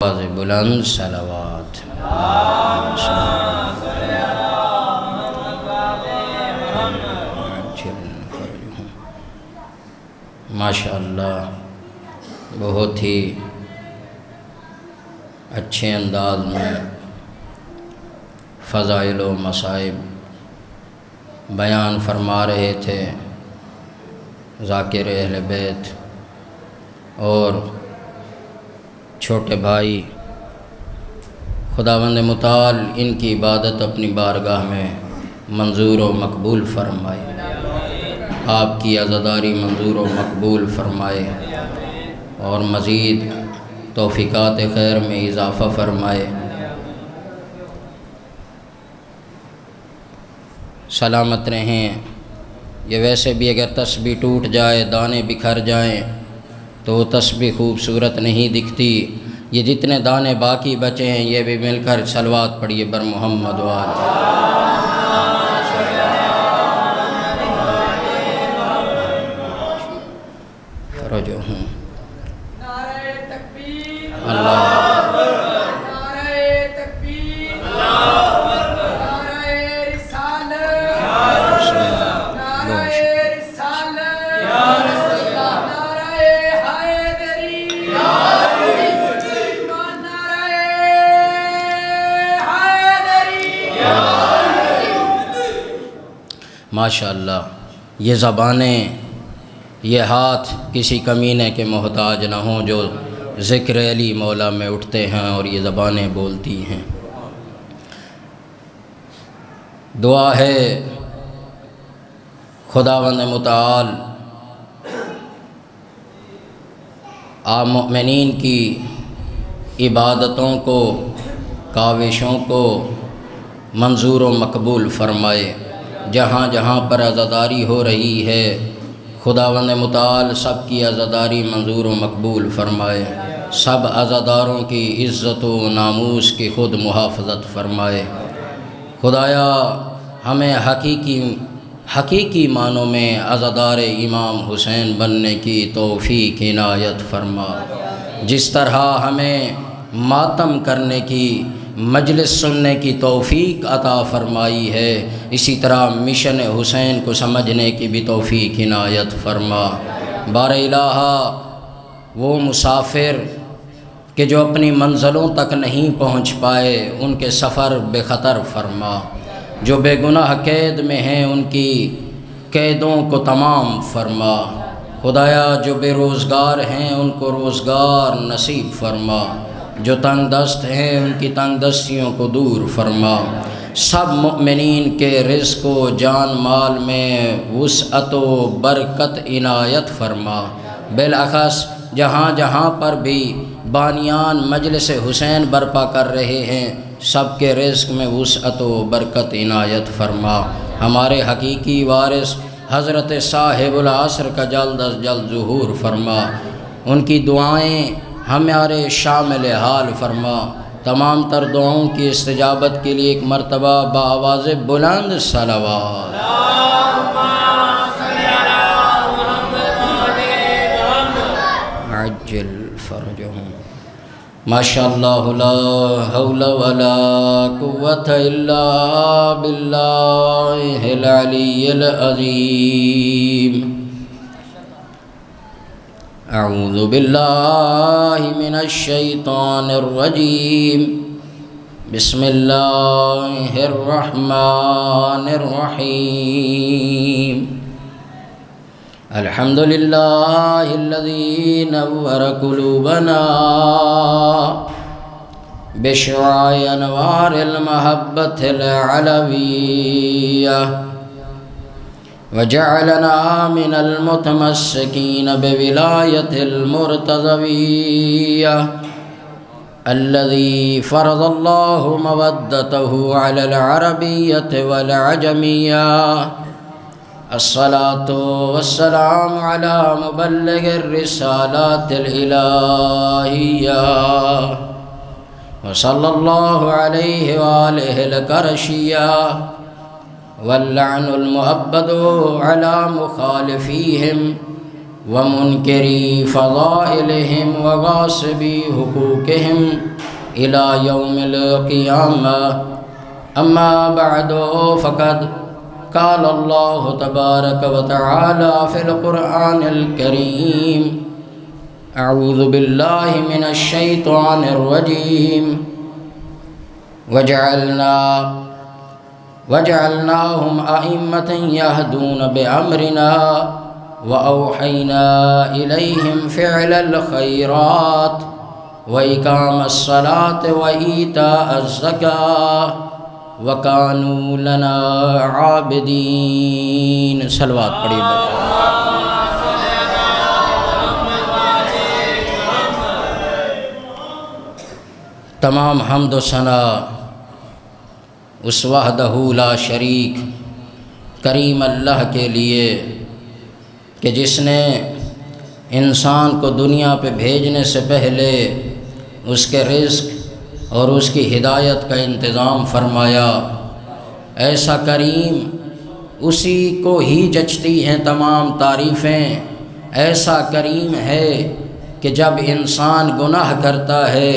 بلند صلوات۔ ماشاءاللہ بہت ہی اچھے انداز میں فضائل و مصائب بیان فرما رہے تھے ذاکر اہل بیت اور چھوٹے بھائی۔ خداوند متعال ان کی عبادت اپنی بارگاہ میں منظور و مقبول فرمائے، آپ کی عزاداری منظور و مقبول فرمائے اور مزید توفیقات خیر میں اضافہ فرمائے۔ سلامت رہیں۔ یہ ویسے بھی اگر تسبیح ٹوٹ جائے، دانے بکھر جائیں تو وہ تسبیح خوبصورت نہیں دکھتی۔ یہ جتنے دانے باقی بچے ہیں یہ بھی مل کر صلوات پڑھیے بر محمد وآلہ۔ فرجو ہوں نعرہ تکبیر، اللہ نعرہ تکبیر، نعرہ رسالت، نعرہ رسالت، نعرہ حیدری، نعرہ حیدری۔ ماشاءاللہ یہ زبانیں، یہ ہاتھ کسی کمینے کے محتاج نہ ہوں جو ذکر علی مولا میں اٹھتے ہیں اور یہ زبانیں بولتی ہیں۔ دعا ہے خداوند متعال آپ مؤمنین کی عبادتوں کو، کاوشوں کو منظور و مقبول فرمائے۔ جہاں جہاں پر عزاداری ہو رہی ہے خداوند متعال سب کی عزاداری منظور و مقبول فرمائے، سب عزاداروں کی عزت و ناموس کی خود محافظت فرمائے۔ خدایا ہمیں حقیقی معنوں میں عزادار امام حسین بننے کی توفیق عنایت فرما۔ جس طرح ہمیں ماتم کرنے کی، مجلس سننے کی توفیق عطا فرمائی ہے، اسی طرح مشن حسین کو سمجھنے کی بھی توفیق عنایت فرما۔ بار الہ وہ مسافر کہ جو اپنی منزلوں تک نہیں پہنچ پائے ان کے سفر بے خطر فرما، جو بے گناہ قید میں ہیں ان کی قیدوں کو تمام فرما۔ خدایا جو بے روزگار ہیں ان کو روزگار نصیب فرما، جو تنگ دست ہیں ان کی تنگ دستیوں کو دور فرما۔ سب مؤمنین کے رزق و جان مال میں وسعت و برکت عنایت فرما۔ بالاخص جہاں جہاں پر بھی بانیان مجلس حسین برپا کر رہے ہیں سب کے رزق میں وسعت و برکت عنایت فرما۔ ہمارے حقیقی وارث حضرت صاحب العصر کا جلد از جلد ظہور فرما، ان کی دعائیں ہمارے شامل حال فرما۔ تمام تر دعاؤں کی استجابت کے لیے ایک مرتبہ بآواز بلند صلوات۔ عجل فرجهم۔ ماشاءاللہ لا حول ولا قوة الا باللہ العلی العظیم۔ اعوذ باللہ من الشیطان الرجیم۔ بسم اللہ الرحمن الرحیم۔ الحمد للہ الذی نور قلوبنا بشعاع انوار المحبة العلویہ وجعلنا من المتمسکین بولایة المرتضویہ الذي فرض الله مودته على العربية والعجمية۔ الصلاة والسلام على مبلغ الرسالات الإلهية وصلى الله عليه وآله الكرشية واللعن المؤبد على مخالفيهم ومنکری فضائلہم وغاصبی حقوقہم الی یوم القیامہ اما بعد فقد قال اللہ تبارک وتعالی فی القرآن الکریم اعوذ باللہ من الشیطان الرجیم وجعلناهم أئمة يهدون بأمرنا وأوحينا إليهم فعل الخيرات وإقام الصلاة وإيتاء الزكاة وكانوا لنا عابدين صلوات پڑھی بچے تمام حمد و ثنا اس وحدہ لا شریک کریم اللہ کے لیے کہ جس نے انسان کو دنیا پہ بھیجنے سے پہلے اس کے رزق اور اس کی ہدایت کا انتظام فرمایا۔ ایسا کریم اسی کو ہی جچتی ہیں تمام تعریفیں۔ ایسا کریم ہے کہ جب انسان گناہ کرتا ہے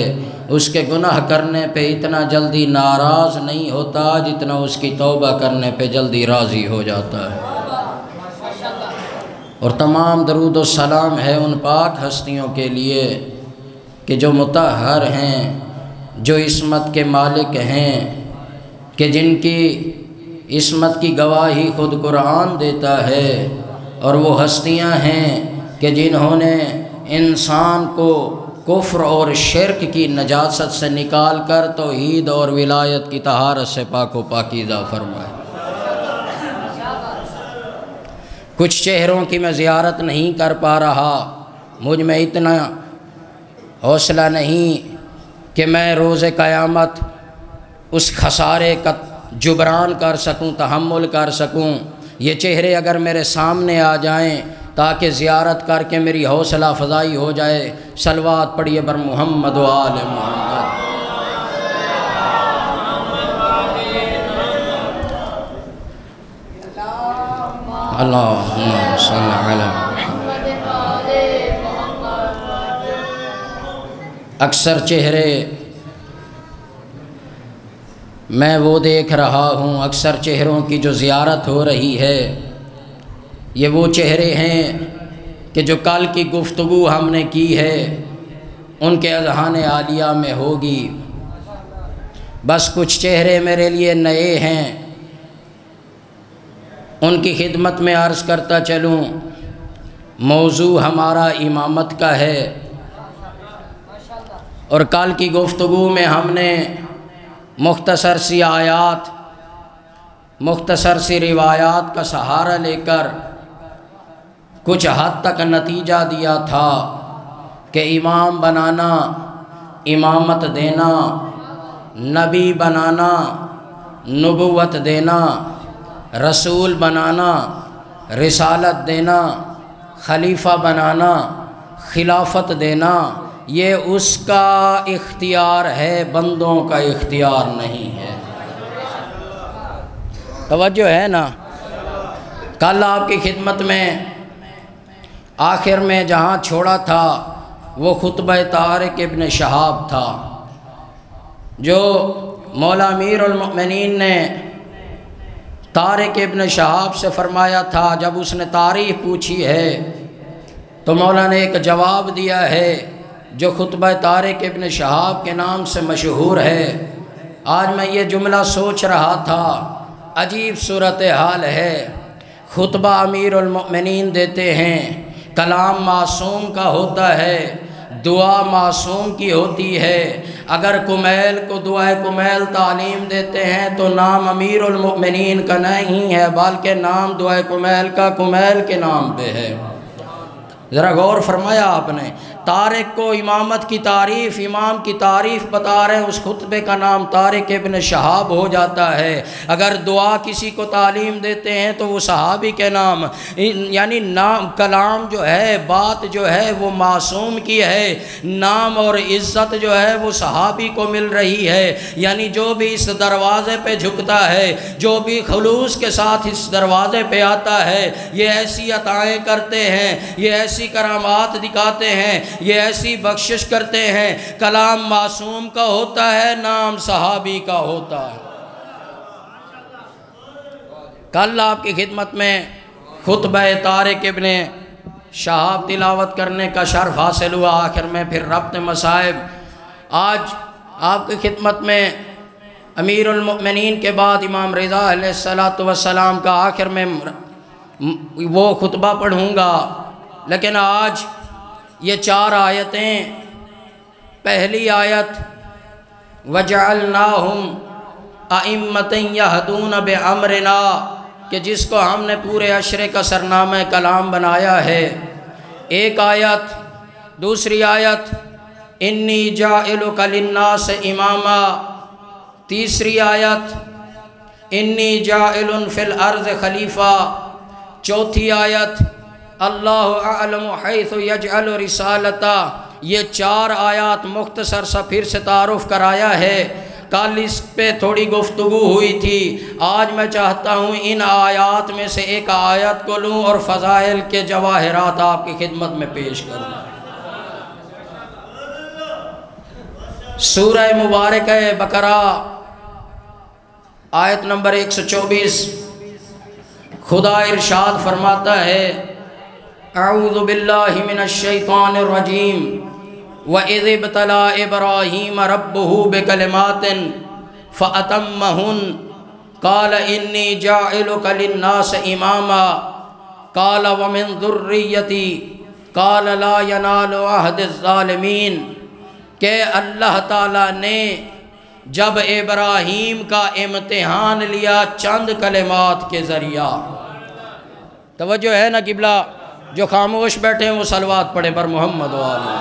اس کے گناہ کرنے پہ اتنا جلدی ناراض نہیں ہوتا جتنا اس کی توبہ کرنے پہ جلدی راضی ہو جاتا ہے۔ اور تمام درود و سلام ہے ان پاک ہستیوں کے لیے کہ جو مطہر ہیں، جو عصمت کے مالک ہیں، کہ جن کی عصمت کی گواہی خود قرآن دیتا ہے، اور وہ ہستیاں ہیں کہ جنہوں نے انسان کو کفر اور شرک کی نجاست سے نکال کر توحید اور ولایت کی طہارت سے پاک و پاکیزہ فرمائے۔ کچھ چہروں کی میں زیارت نہیں کر پا رہا، مجھ میں اتنا حوصلہ نہیں کہ میں روز قیامت اس خسارے کا جبران کر سکوں، تحمل کر سکوں۔ یہ چہرے اگر میرے سامنے آ جائیں تاکہ زیارت کر کے میری حوصلہ افزائی ہو جائے، صلوات پڑھیے بر محمد و آل محمد۔ اللہم صل علی محمد۔ اکثر چہرے میں وہ دیکھ رہا ہوں، اکثر چہروں کی جو زیارت ہو رہی ہے یہ وہ چہرے ہیں کہ جو کل کی گفتگو ہم نے کی ہے ان کے اذہان عالیہ میں ہوگی۔ بس کچھ چہرے میرے لیے نئے ہیں، ان کی خدمت میں عرض کرتا چلوں۔ موضوع ہمارا امامت کا ہے، اور کل کی گفتگو میں ہم نے مختصر سی آیات، مختصر سی روایات کا سہارا لے کر کچھ حد تک نتیجہ دیا تھا کہ امام بنانا، امامت دینا، نبی بنانا، نبوت دینا، رسول بنانا، رسالت دینا، خلیفہ بنانا، خلافت دینا، یہ اس کا اختیار ہے، بندوں کا اختیار نہیں ہے۔ توجہ ہے نا؟ کل آپ کی خدمت میں آخر میں جہاں چھوڑا تھا وہ خطبہ طارق ابن شہاب تھا، جو مولا امیر المؤمنین نے طارق ابن شہاب سے فرمایا تھا۔ جب اس نے تاریخ پوچھی ہے تو مولا نے ایک جواب دیا ہے جو خطبہ طارق ابن شہاب کے نام سے مشہور ہے۔ آج میں یہ جملہ سوچ رہا تھا، عجیب صورتحال ہے۔ خطبہ امیر المؤمنین دیتے ہیں، کلام معصوم کا ہوتا ہے، دعا معصوم کی ہوتی ہے۔ اگر کمیل کو دعائے کمیل تعلیم دیتے ہیں تو نام امیر المؤمنین کا نہیں ہے بلکہ نام دعائے کمیل کا کمیل کے نام پہ ہے۔ ذرا غور فرمایا آپ نے، طارق کو امامت کی تعریف، امام کی تعریف بتا رہے ہیں، اس خطبے کا نام طارق ابن شہاب ہو جاتا ہے۔ اگر دعا کسی کو تعلیم دیتے ہیں تو وہ صحابی کے نام، یعنی نام کلام جو ہے، بات جو ہے وہ معصوم کی ہے، نام اور عزت جو ہے وہ صحابی کو مل رہی ہے۔ یعنی جو بھی اس دروازے پہ جھکتا ہے، جو بھی خلوص کے ساتھ اس دروازے پہ آتا ہے، یہ ایسی عطائیں کرتے ہیں، یہ ایسی کرامات دکھاتے ہیں، یہ ایسی بخشش کرتے ہیں۔ کلام معصوم کا ہوتا ہے، نام صحابی کا ہوتا ہے۔ کل آپ کی خدمت میں خطبہ طارق ابن شہاب تلاوت کرنے کا شرف حاصل ہوا، آخر میں پھر ربط مصائب۔ آج آپ کی خدمت میں امیر المؤمنین کے بعد امام رضا علیہ السلام کا آخر میں وہ خطبہ پڑھوں گا، لیکن آج یہ 4 آیتیں، پہلی آیت وَجَعَلْنَاهُمْ أَئِمَّةً يَهْدُونَ بِأَمْرِنَا، کہ جس کو ہم نے پورے عشرے کا سرنامہ کلام بنایا ہے، ایک آیت۔ دوسری آیت انی جاعلک للناس اماما، تیسری آیت انی جاعل فی الارض خلیفہ، چوتھی آیت اللہ اعلم حیث یجعل رسالتہ۔ یہ 4 آیات مختصر سا پھر سے تعارف کرایا ہے، کل اس پہ تھوڑی گفتگو ہوئی تھی۔ آج میں چاہتا ہوں ان آیات میں سے ایک آیت کو لوں اور فضائل کے جواہرات آپ کی خدمت میں پیش کروں۔ سورہ مبارکہ بقرہ آیت نمبر 124، خدا ارشاد فرماتا ہے اعوذ باللہ من الشیطان الرجیم وَإِذِ ابْتَلَىٰ إِبْرَاهِيمَ رَبُّهُ بِكَلِمَاتٍ فَأَتَمَّهُنَّ قَالَ إِنِّي جَاعِلُكَ لِلنَّاسِ إِمَامًا قَالَ وَمِنْ ذُرِّيَّتِي قَالَ لَا يَنَالُ عَهْدِ الظَّالِمِينَ، کہ اللہ تعالیٰ نے جب ابراہیم کا امتحان لیا چند کلمات کے ذریعہ۔ توجہ ہے نا قبلہ؟ جو خاموش بیٹھے ہیں وہ صلوات پڑھیں پر محمد و آلہ۔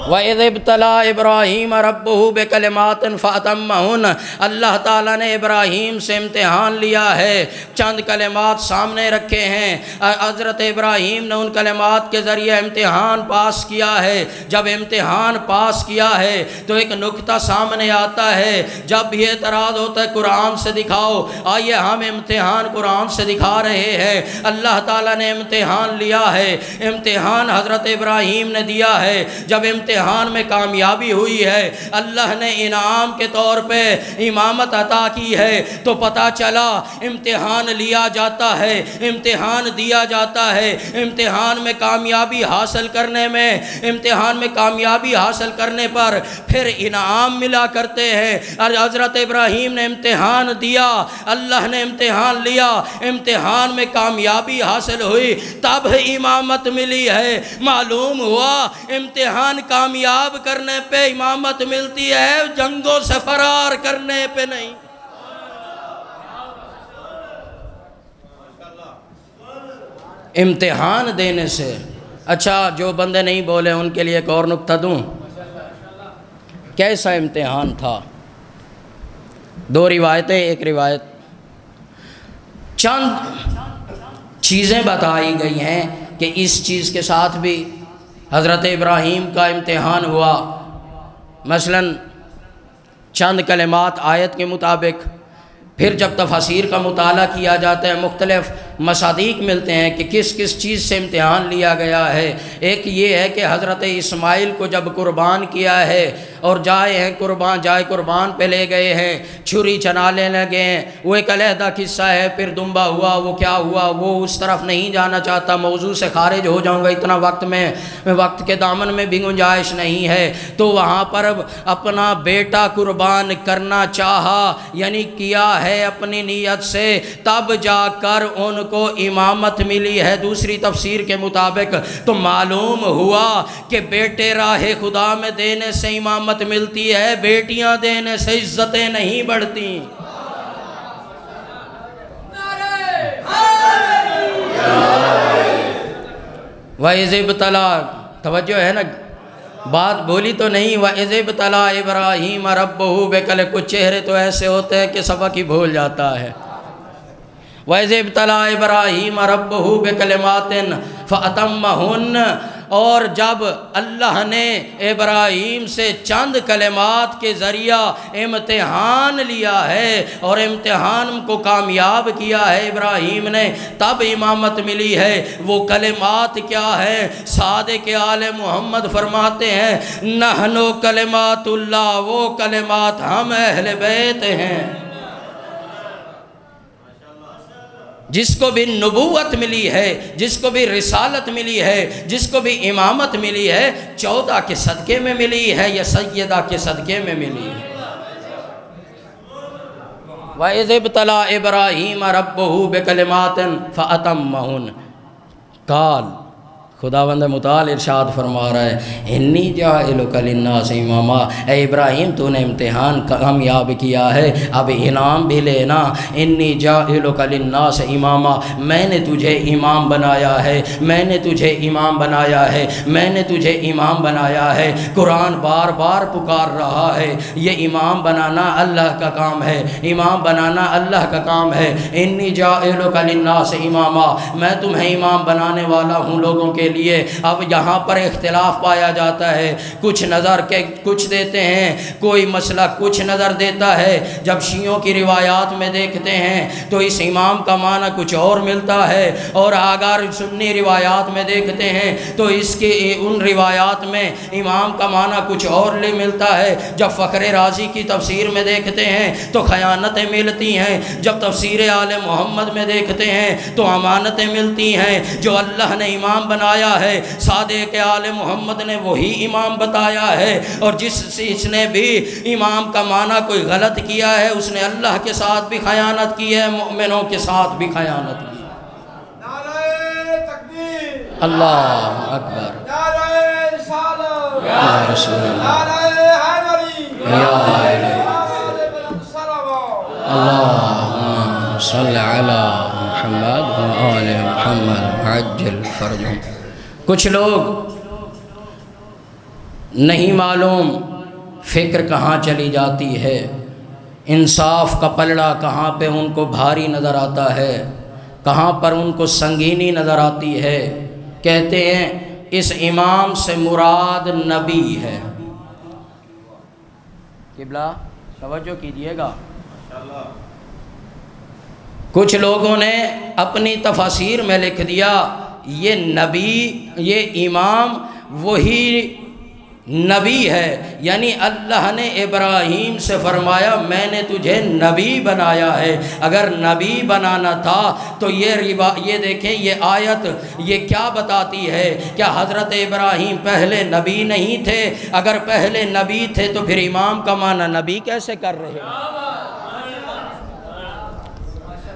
وَإِذِ ابْتَلَىٰ إِبْرَاهِيمَ رَبُّهُ بِكَلِمَاتٍ فَأَتَمَّهُنَّ، اللہ تعالیٰ نے ابراہیم سے امتحان لیا ہے، چند کلمات سامنے رکھے ہیں، حضرت ابراہیم نے ان کلمات کے ذریعے امتحان پاس کیا ہے۔ جب امتحان پاس کیا ہے تو ایک نکتہ سامنے آتا ہے، جب بھی اعتراض ہوتا ہے قرآن سے دکھاؤ، آئیے ہم امتحان قرآن سے دکھا رہے ہیں۔ اللہ تعالیٰ نے امتحان لیا ہے، امتحان حضرت ابراہیم نے دیا ہے۔ جب امتحان میں کامیابی ہوئی ہے، اللہ نے انعام کے طور پہ امامت عطا کی ہے، تو پتہ چلا امتحان لیا جاتا ہے، امتحان دیا جاتا ہے۔ امتحان میں کامیابی حاصل کرنے میں، امتحان میں کامیابی حاصل کرنے پر پھر انعام ملا کرتے ہیں۔ حضرت ابراہیم نے امتحان دیا، اللہ نے امتحان لیا، امتحان میں کامیابی حاصل ہوئی، تب امامت ملی ہے۔ معلوم ہوا امتحان کامیاب کرنے پہ امامت ملتی ہے، جنگوں سے فرار کرنے پہ نہیں۔ امتحان دینے سے۔ اچھا، جو بندے نہیں بولے ان کے لیے ایک اور نکتہ دوں۔ کیسا امتحان تھا؟ 2 روایتیں، ایک روایت چند چیزیں بتائی گئی ہیں کہ اس چیز کے ساتھ بھی حضرت ابراہیم کا امتحان ہوا۔ مثلاً چند کلمات آیت کے مطابق، پھر جب تفاسیر کا مطالعہ کیا جاتا ہے مختلف مصادیق ملتے ہیں کہ کس کس چیز سے امتحان لیا گیا ہے۔ ایک یہ ہے کہ حضرت اسماعیل کو جب قربان کیا ہے اور جائے قربان پہ لے گئے ہیں، چھری چلانے لگے ہیں، وہ ایک علیحدہ قصہ ہے۔ پھر دمبا ہوا، وہ کیا ہوا، وہ اس طرف نہیں جانا چاہتا، موضوع سے خارج ہو جاؤں گا، اتنا وقت کے دامن میں بھی گنجائش نہیں ہے۔ تو وہاں پر اپنا بیٹا قربان کرنا چاہا، یعنی کیا ہے اپنی نیت سے، تب جا کر ان کو امامت ملی ہے دوسری تفسیر کے مطابق۔ تو معلوم ہوا کہ بیٹے راہ خدا میں دینے سے امامت ملتی ہے، بیٹیاں دینے سے عزتیں نہیں بڑھتی۔ نعرہ حیدر وَإِذِ ابْتَلَىٰ، توجہ ہے نا، بات بولی تو نہیں. وَإِذِ ابْتَلَىٰ إِبْرَاهِيمَ رَبُّهُ بِكَلِمَاتٍ، کچھ چہرے تو ایسے ہوتے ہیں کہ سبق ہی بھول جاتا ہے. وَإِذِ ابْتَلَىٰ إِبْرَاهِيمَ رَبُّهُ بِكَلِمَاتٍ فَأَتَمَّهُنَّ، اور جب اللہ نے ابراہیم سے چند کلمات کے ذریعہ امتحان لیا ہے اور امتحان کو کامیاب کیا ہے ابراہیم نے، تب امامت ملی ہے. وہ کلمات کیا ہے؟ صادق آل محمد فرماتے ہیں نحنو کلمات اللہ، وہ کلمات ہم اہل بیت ہیں. جس کو بھی نبوت ملی ہے، جس کو بھی رسالت ملی ہے، جس کو بھی امامت ملی ہے، 14 کے صدقے میں ملی ہے یا سیدہ کے صدقے میں ملی ہے. وَإِذِ ابْتَلَىٰ إِبْرَاهِيمَ رَبُّهُ بِكَلِمَاتٍ فَأَتَمَّهُنَّ قال، خداوند متعال ارشاد فرما رہا ہے انی جاعلک للناس اماما، اے ابراہیم تو نے امتحان کامیاب کیا ہے، اب انعام بھی لینا. انی جاعلک للناس اماما، میں نے تجھے امام بنایا ہے، میں نے تجھے امام بنایا ہے، میں نے تجھے امام بنایا ہے. قرآن بار بار پکار رہا ہے، یہ امام بنانا اللہ کا کام ہے، امام بنانا اللہ کا کام ہے. انی جاعلک للناس اماما، میں تمہیں امام بنانے والا ہوں لوگوں کے لیے. اب یہاں پر اختلاف پایا جاتا ہے، کچھ نظر کے کچھ دیتے ہیں، کوئی مسئلہ کچھ نظر دیتا ہے. جب شیعوں کی روایات میں دیکھتے ہیں تو اس امام کا معنی کچھ اور ملتا ہے، اور اگر سنی روایات میں دیکھتے ہیں تو اس کے ان روایات میں امام کا معنی کچھ اور لے ملتا ہے. جب فخر رازی کی تفسیر میں دیکھتے ہیں تو خیانتیں ملتی ہیں، جب تفسیر آل محمد میں دیکھتے ہیں تو امانتیں ملتی ہیں. جو اللہ نے امام بنایا ہے، صادق آل محمد نے وہی امام بتایا ہے، اور جس نے بھی امام کا معنی کوئی غلط کیا ہے اس نے اللہ کے ساتھ بھی خیانت کی ہے، مومنوں کے ساتھ بھی خیانت کی ہے. نعرہ تکبیر، اللہ اکبر، نعرہ رسالت، یا رسول اللہ، نعرہ حیدری، یا الہی، اللہم صلی علی محمد و آل محمد عجل فرجہم. کچھ لوگ نہیں معلوم فکر کہاں چلی جاتی ہے، انصاف کا پلڑا کہاں پہ ان کو بھاری نظر آتا ہے، کہاں پر ان کو سنگینی نظر آتی ہے. کہتے ہیں اس امام سے مراد نبی ہے. قبلہ توجہ کیجئے گا، کچھ لوگوں نے اپنی تفاسیر میں لکھ دیا یہ نبی، یہ امام وہی نبی ہے، یعنی اللہ نے ابراہیم سے فرمایا میں نے تجھے نبی بنایا ہے. اگر نبی بنانا تھا تو یہ دیکھیں یہ آیت یہ کیا بتاتی ہے؟ کیا حضرت ابراہیم پہلے نبی نہیں تھے؟ اگر پہلے نبی تھے تو پھر امام کا معنی نبی کیسے کر رہے ہیں؟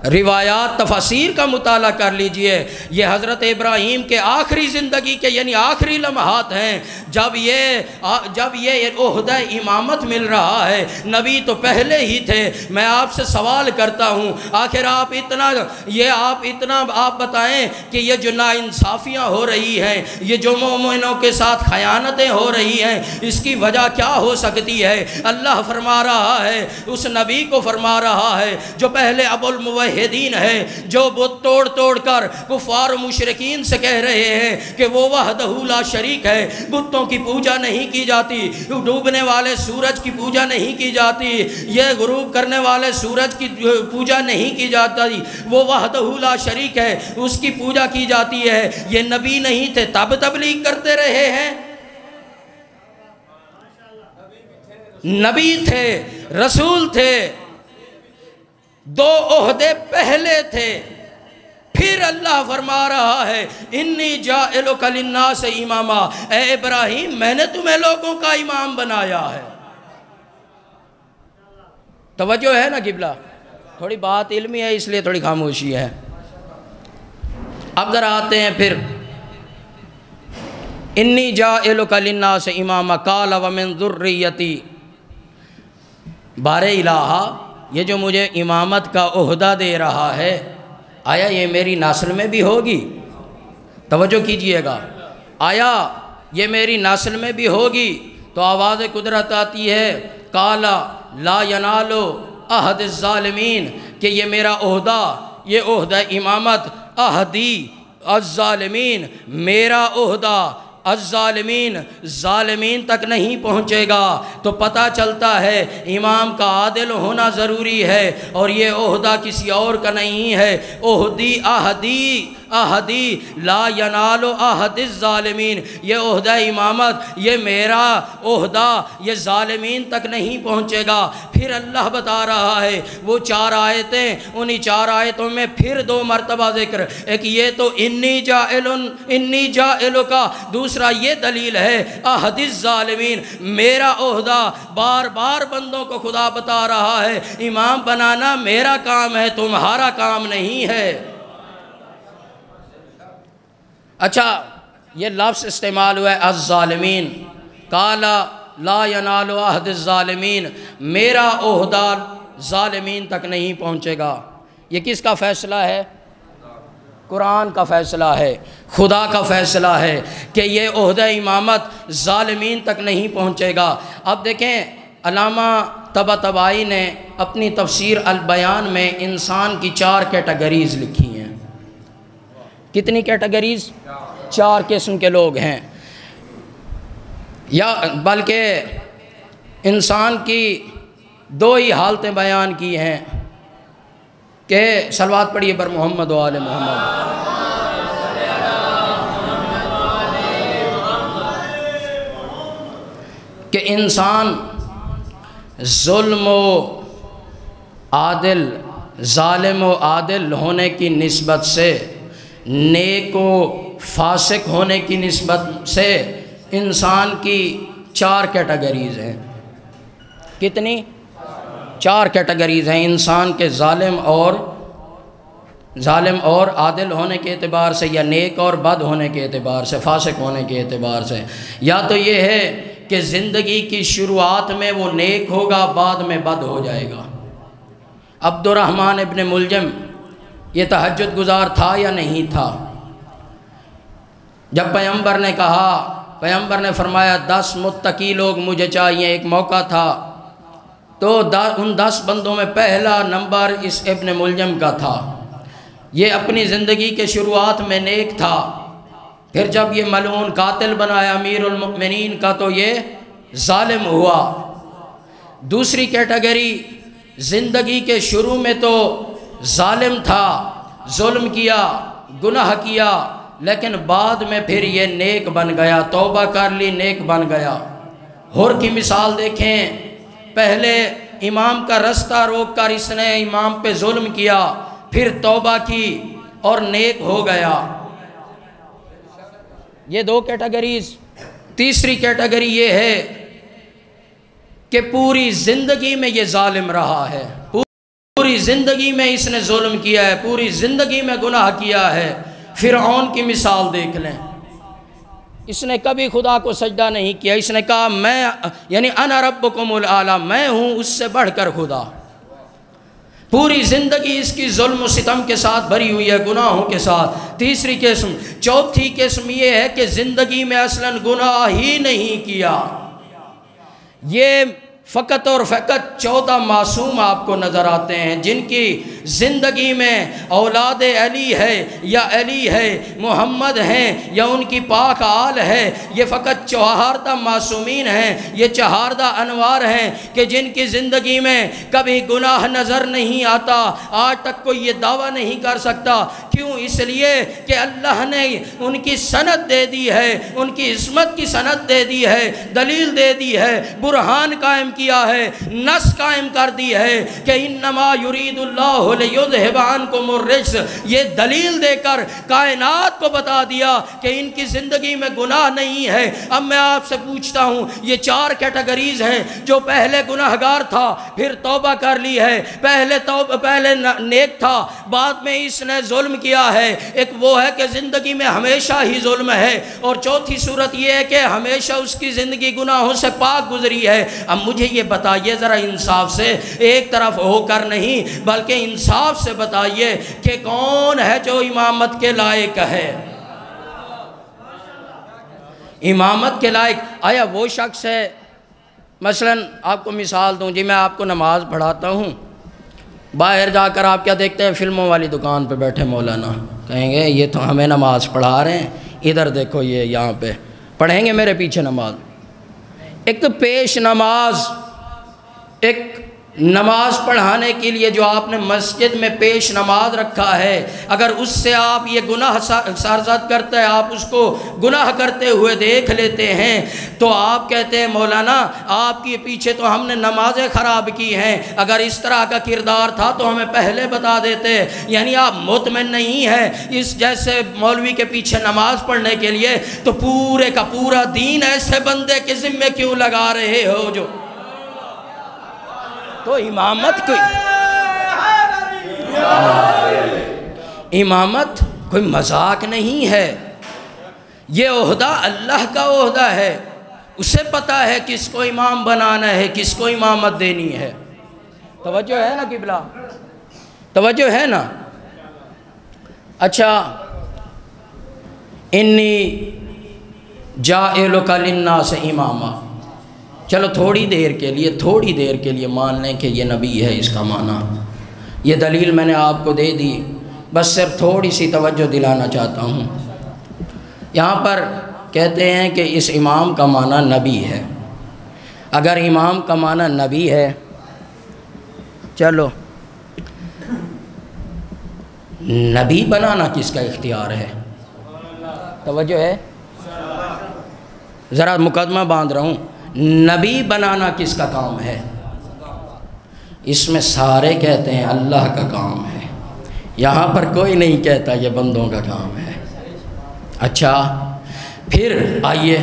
روایات تفاسیر کا مطالعہ کر لیجئے. یہ حضرت ابراہیم کے آخری زندگی کے یعنی آخری لمحات ہیں جب یہ عہدہ امامت مل رہا ہے. نبی تو پہلے ہی تھے. میں آپ سے سوال کرتا ہوں آخر آپ بتائیں کہ یہ جو ناانصافیاں ہو رہی ہیں، یہ جو مومنوں کے ساتھ خیانتیں ہو رہی ہیں، اس کی وجہ کیا ہو سکتی ہے؟ اللہ فرما رہا ہے، اس نبی کو فرما رہا ہے جو پہلے ابو الموحدین ہے، جو بت توڑ توڑ کر کفار و مشرکین سے کہہ رہے ہیں کہ وہ وحدہ لا شریک ہے. بتوں کی پوجا نہیں کی جاتی، ڈوبنے والے سورج کی پوجا نہیں کی جاتی، یہ غروب کرنے والے سورج کی پوجا نہیں کی جاتی، وہ وحدہ لا شریک ہے، اس کی پوجا کی جاتی ہے. یہ نبی نہیں تھے تب تبلیغ کرتے رہے ہیں؟ نبی تھے، رسول تھے، دو عہدے پہلے تھے. پھر اللہ فرما رہا ہے انی جاعلک للناس اماما، اے ابراہیم میں نے تمہیں لوگوں کا امام بنایا ہے. توجہ ہے نا قبلہ؟ تھوڑی بات علمی ہے اس لیے تھوڑی خاموشی ہے. اب ذرا آتے ہیں پھر انی جاعلک للناس اماما قال ومن ذریتی. بار الہا یہ جو مجھے امامت کا عہدہ دے رہا ہے آیا یہ میری نسل میں بھی ہوگی؟ توجہ کیجئے گا. آیا یہ میری نسل میں بھی ہوگی؟ تو آواز قدرت آتی ہے قالا لا ینالو عہد الظالمین، کہ یہ میرا عہدہ، یہ عہدہ امامت عہدی الظالمین، میرا عہدہ الظالمین، ظالمین تک نہیں پہنچے گا۔ تو پتہ چلتا ہے امام کا عادل ہونا ضروری ہے، اور یہ عہدہ کسی اور کا نہیں ہے۔ عہدی عہدی لا ینال عہد الظالمین، یہ عہدہ امامت، یہ میرا عہدہ، یہ ظالمین تک نہیں پہنچے گا۔ پھر اللہ بتا رہا ہے وہ 4 آیتیں، انہی 4 آیتوں میں پھر 2 مرتبہ ذکر، ایک یہ تو انی جائل کا، دوسرا یہ دلیل ہے عہد الظالمین، میرا عہدہ۔ بار بار بندوں کو خدا بتا رہا ہے امام بنانا میرا کام ہے، تمہارا کام نہیں ہے۔ اچھا یہ لفظ استعمال ہوا ہے الظالمین، قالا لا ینال عہد الظالمین، میرا عہدہ ظالمین تک نہیں پہنچے گا۔ یہ کس کا فیصلہ ہے؟ قرآن کا فیصلہ ہے، خدا کا فیصلہ ہے کہ یہ عہدہ امامت ظالمین تک نہیں پہنچے گا۔ اب دیکھیں علامہ طباطبائی نے اپنی تفسیر البیان میں انسان کی 4 کیٹیگریز لکھی ہیں۔ کتنی کیٹیگریز؟ 4 قسم کے لوگ ہیں، یا بلکہ انسان کی 2 ہی حالتیں بیان کی ہیں کہ صلوات پڑھیے بر محمد و آل محمد۔ کہ انسان ظالم و عادل ہونے کی نسبت سے، نیک و فاسق ہونے کی نسبت سے انسان کی 4 کیٹیگریز ہیں۔ کتنی؟ 4 کیٹیگریز ہیں انسان کے، ظالم اور عادل ہونے کے اعتبار سے، یا نیک اور بد ہونے کے اعتبار سے، فاسق ہونے کے اعتبار سے۔ یا تو یہ ہے کہ زندگی کی شروعات میں وہ نیک ہوگا، بعد میں بد ہو جائے گا۔ عبد الرحمن ابن ملجم یہ تہجد گزار تھا یا نہیں تھا؟ جب پیغمبر نے کہا، پیغمبر نے فرمایا 10 متقی لوگ مجھے چاہیے، ایک موقع تھا تو ان 10 بندوں میں پہلا نمبر اس ابن ملجم کا تھا۔ یہ اپنی زندگی کے شروعات میں نیک تھا، پھر جب یہ ملعون قاتل بنایا امیر المؤمنین کا تو یہ ظالم ہوا۔ دوسری کیٹیگری، زندگی کے شروع میں تو ظالم تھا، ظلم کیا، گناہ کیا، لیکن بعد میں پھر یہ نیک بن گیا، توبہ کر لی، نیک بن گیا۔ حر کی مثال دیکھیں، پہلے امام کا رستہ روک کر اس نے امام پہ ظلم کیا، پھر توبہ کی اور نیک ہو گیا۔ یہ 2 کیٹیگریز۔ تیسری کیٹیگری یہ ہے کہ پوری زندگی میں یہ ظالم رہا ہے، پوری زندگی میں اس نے ظلم کیا ہے، پوری زندگی میں گناہ کیا ہے۔ فرعون کی مثال دیکھ لیں، اس نے کبھی خدا کو سجدہ نہیں کیا، اس نے کہا میں یعنی انا ربکم الاعلی، میں ہوں اس سے بڑھ کر خدا۔ پوری زندگی اس کی ظلم و ستم کے ساتھ بھری ہوئی ہے، گناہوں کے ساتھ۔ تیسری قسم۔ چوتھی قسم یہ ہے کہ زندگی میں اصلاً گناہ ہی نہیں کیا۔ یہ فقط اور فقط 14 معصوم آپ کو نظر آتے ہیں جن کی زندگی میں اولاد علی ہے یا علی ہے، محمد ہیں یا ان کی پاک آل ہے۔ یہ فقط 14 معصومین ہیں، یہ 14 انوار ہیں کہ جن کی زندگی میں کبھی گناہ نظر نہیں آتا، آج تک کوئی یہ دعویٰ نہیں کر سکتا۔ کیوں؟ اس لیے کہ اللہ نے ان کی سند دے دی ہے، ان کی عصمت کی سند دے دی ہے، دلیل دے دی ہے، برہان قائم کیا ہے، نص قائم کر دی ہے کہ انما یرید اللہ لیذھب عنکم الرجس۔ یہ دلیل دے کر کائنات کو بتا دیا کہ ان کی زندگی میں گناہ نہیں ہے۔ اب میں آپ سے پوچھتا ہوں، یہ 4 کیٹیگریز ہیں، جو پہلے گناہگار تھا پھر توبہ کر لی ہے، پہلے نیک تھا بعد میں اس نے ظلم کیا ہے، ایک وہ ہے کہ زندگی میں ہمیشہ ہی ظلم ہے، اور چوتھی صورت یہ ہے کہ ہمیشہ اس کی زندگی گناہوں سے پاک گزری ہے۔ اب مجھے یہ بتائیے ذرا انصاف سے، ایک طرف ہو کر نہیں بلکہ انصاف سے بتائیے کہ کون ہے جو امامت کے لائق ہے؟ امامت کے لائق آیا وہ شخص ہے؟ مثلاً آپ کو مثال دوں جی، میں آپ کو نماز پڑھاتا ہوں، باہر جا کر آپ کیا دیکھتے ہیں؟ فلموں والی دکان پہ بیٹھے مولانا، کہیں گے یہ تو ہمیں نماز پڑھا رہے ہیں، ادھر دیکھو یہ یہاں پہ پڑھیں گے میرے پیچھے نماز۔ ایک تو پیش نماز، ایک نماز پڑھانے کے لیے جو آپ نے مسجد میں پیش نماز رکھا ہے، اگر اس سے آپ یہ گناہ سرزد کرتے ہیں، آپ اس کو گناہ کرتے ہوئے دیکھ لیتے ہیں، تو آپ کہتے ہیں مولانا آپ کے پیچھے تو ہم نے نمازیں خراب کی ہیں، اگر اس طرح کا کردار تھا تو ہمیں پہلے بتا دیتے۔ یعنی آپ مطمئن نہیں ہیں اس جیسے مولوی کے پیچھے نماز پڑھنے کے لیے، تو پورے کا پورا دین ایسے بندے کے ذمے کیوں لگا رہے ہو جو تو امامت کوئی مذاق نہیں ہے، یہ عہدہ اللہ کا عہدہ ہے، اسے پتہ ہے کس کو امام بنانا ہے، کس کو امامت دینی ہے۔ توجہ ہے نا قبلہ؟ توجہ ہے نا؟ اچھا، انی جاعلک للناس اماما، چلو تھوڑی دیر کے لیے مان لیں کہ یہ نبی ہے، اس کا معنی یہ دلیل میں نے آپ کو دے دی، بس صرف تھوڑی سی توجہ دلانا چاہتا ہوں۔ یہاں پر کہتے ہیں کہ اس امام کا معنی نبی ہے۔ اگر امام کا معنی نبی ہے، چلو نبی بنانا کس کا اختیار ہے؟ توجہ ہے؟ ذرا مقدمہ باندھ رہا ہوں، نبی بنانا کس کا کام ہے؟ اس میں سارے کہتے ہیں اللہ کا کام ہے، یہاں پر کوئی نہیں کہتا یہ بندوں کا کام ہے۔ اچھا پھر آئیے،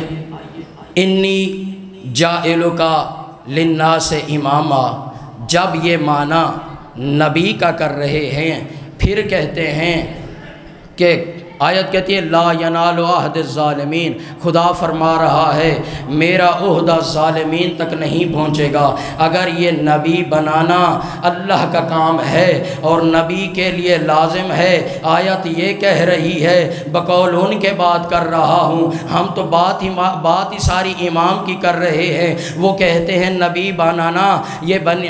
انی جاعلک للناس اماما، جب یہ معنی نبی کا کر رہے ہیں، پھر کہتے ہیں کہ آیت کہتی ہے لا ینال عہد الظالمین، خدا فرما رہا ہے میرا عہدہ ظالمین تک نہیں پہنچے گا۔ اگر یہ نبی بنانا اللہ کا کام ہے اور نبی کے لیے لازم ہے، آیت یہ کہہ رہی ہے، بقول ان کے بات کر رہا ہوں، ہم تو بات ہی ساری امام کی کر رہے ہیں۔ وہ کہتے ہیں نبی بنانا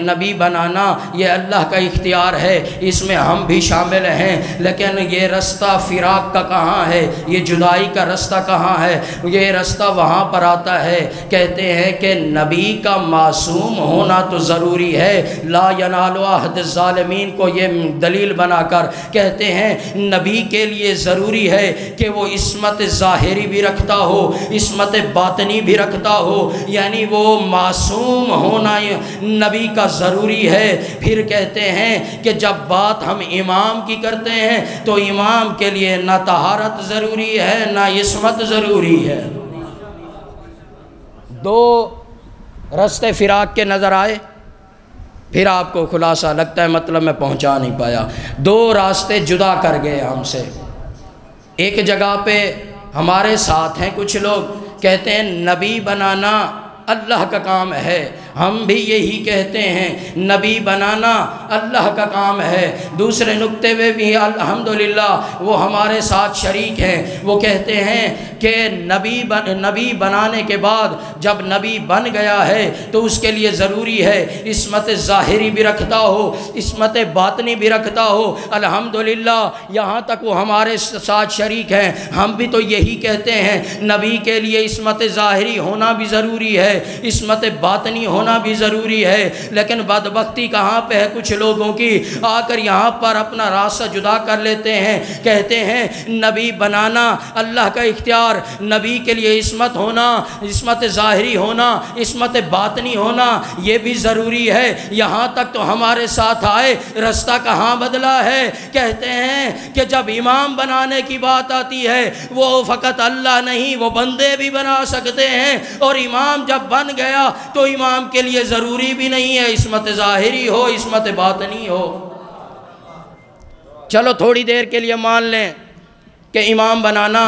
نبی بنانا یہ اللہ کا اختیار ہے، اس میں ہم بھی شامل ہیں، لیکن یہ رستہ فراق کا کہاں ہے؟ یہ جدائی کا رستہ کہاں ہے؟ یہ رستہ وہاں پر آتا ہے، کہتے ہیں کہ نبی کا معصوم ہونا تو ضروری ہے، لا ینال عہد الظالمین کو یہ دلیل بنا کر کہتے ہیں نبی کے لیے ضروری ہے کہ وہ عصمت ظاہری بھی رکھتا ہو، عصمت باطنی بھی رکھتا ہو، یعنی وہ معصوم ہونا نبی کا ضروری ہے۔ پھر کہتے ہیں کہ جب بات ہم امام کی کرتے ہیں تو امام کے لیے نہ طہارت ضروری ہے نہ عصمت ضروری ہے۔ دو رستے فراق کے نظر آئے، پھر آپ کو خلاصہ لگتا ہے مطلب میں پہنچا نہیں پایا۔ دو راستے جدا کر گئے ہم سے۔ ایک جگہ پہ ہمارے ساتھ ہیں کچھ لوگ کہتے ہیں نبی بنانا اللہ کا کام ہے، ہم بھی یہی کہتے ہیں نبی بنانا اللہ کا کام ہے۔ دوسرے نقطے میں بھی الحمدللہ وہ ہمارے ساتھ شریک ہیں، وہ کہتے ہیں کہ نبی بنانے کے بعد جب نبی بن گیا ہے تو اس کے لیے ضروری ہے عصمت ظاہری بھی رکھتا ہو، عصمت باطنی بھی رکھتا ہو۔ الحمدللہ یہاں تک وہ ہمارے ساتھ شریک ہیں، ہم بھی تو یہی کہتے ہیں نبی کے لیے عصمت ظاہری ہونا بھی ضروری ہے، عصمت باطنی ہونا بھی ضروری ہے، لیکن بدبختی کہاں پہ ہے کچھ لوگوں کی، آ کر یہاں پر اپنا راستہ جدا کر لیتے ہیں، کہتے ہیں نبی بنانا اللہ کا اختیار، نبی کے لیے عصمت ہونا، عصمت ظاہری ہونا، عصمت باطنی ہونا یہ بھی ضروری ہے۔ یہاں تک تو ہمارے ساتھ آئے، رستہ کہاں بدلا ہے؟ کہتے ہیں کہ جب امام بنانے کی بات آتی ہے وہ فقط اللہ نہیں، وہ بندے بھی بنا سکتے ہیں، اور امام جب بن گیا تو امام کے لیے ضروری بھی نہیں ہے عصمت ظاہری ہو، عصمت باطنی ہو۔ چلو تھوڑی دیر کے لیے مان لیں کہ امام بنانا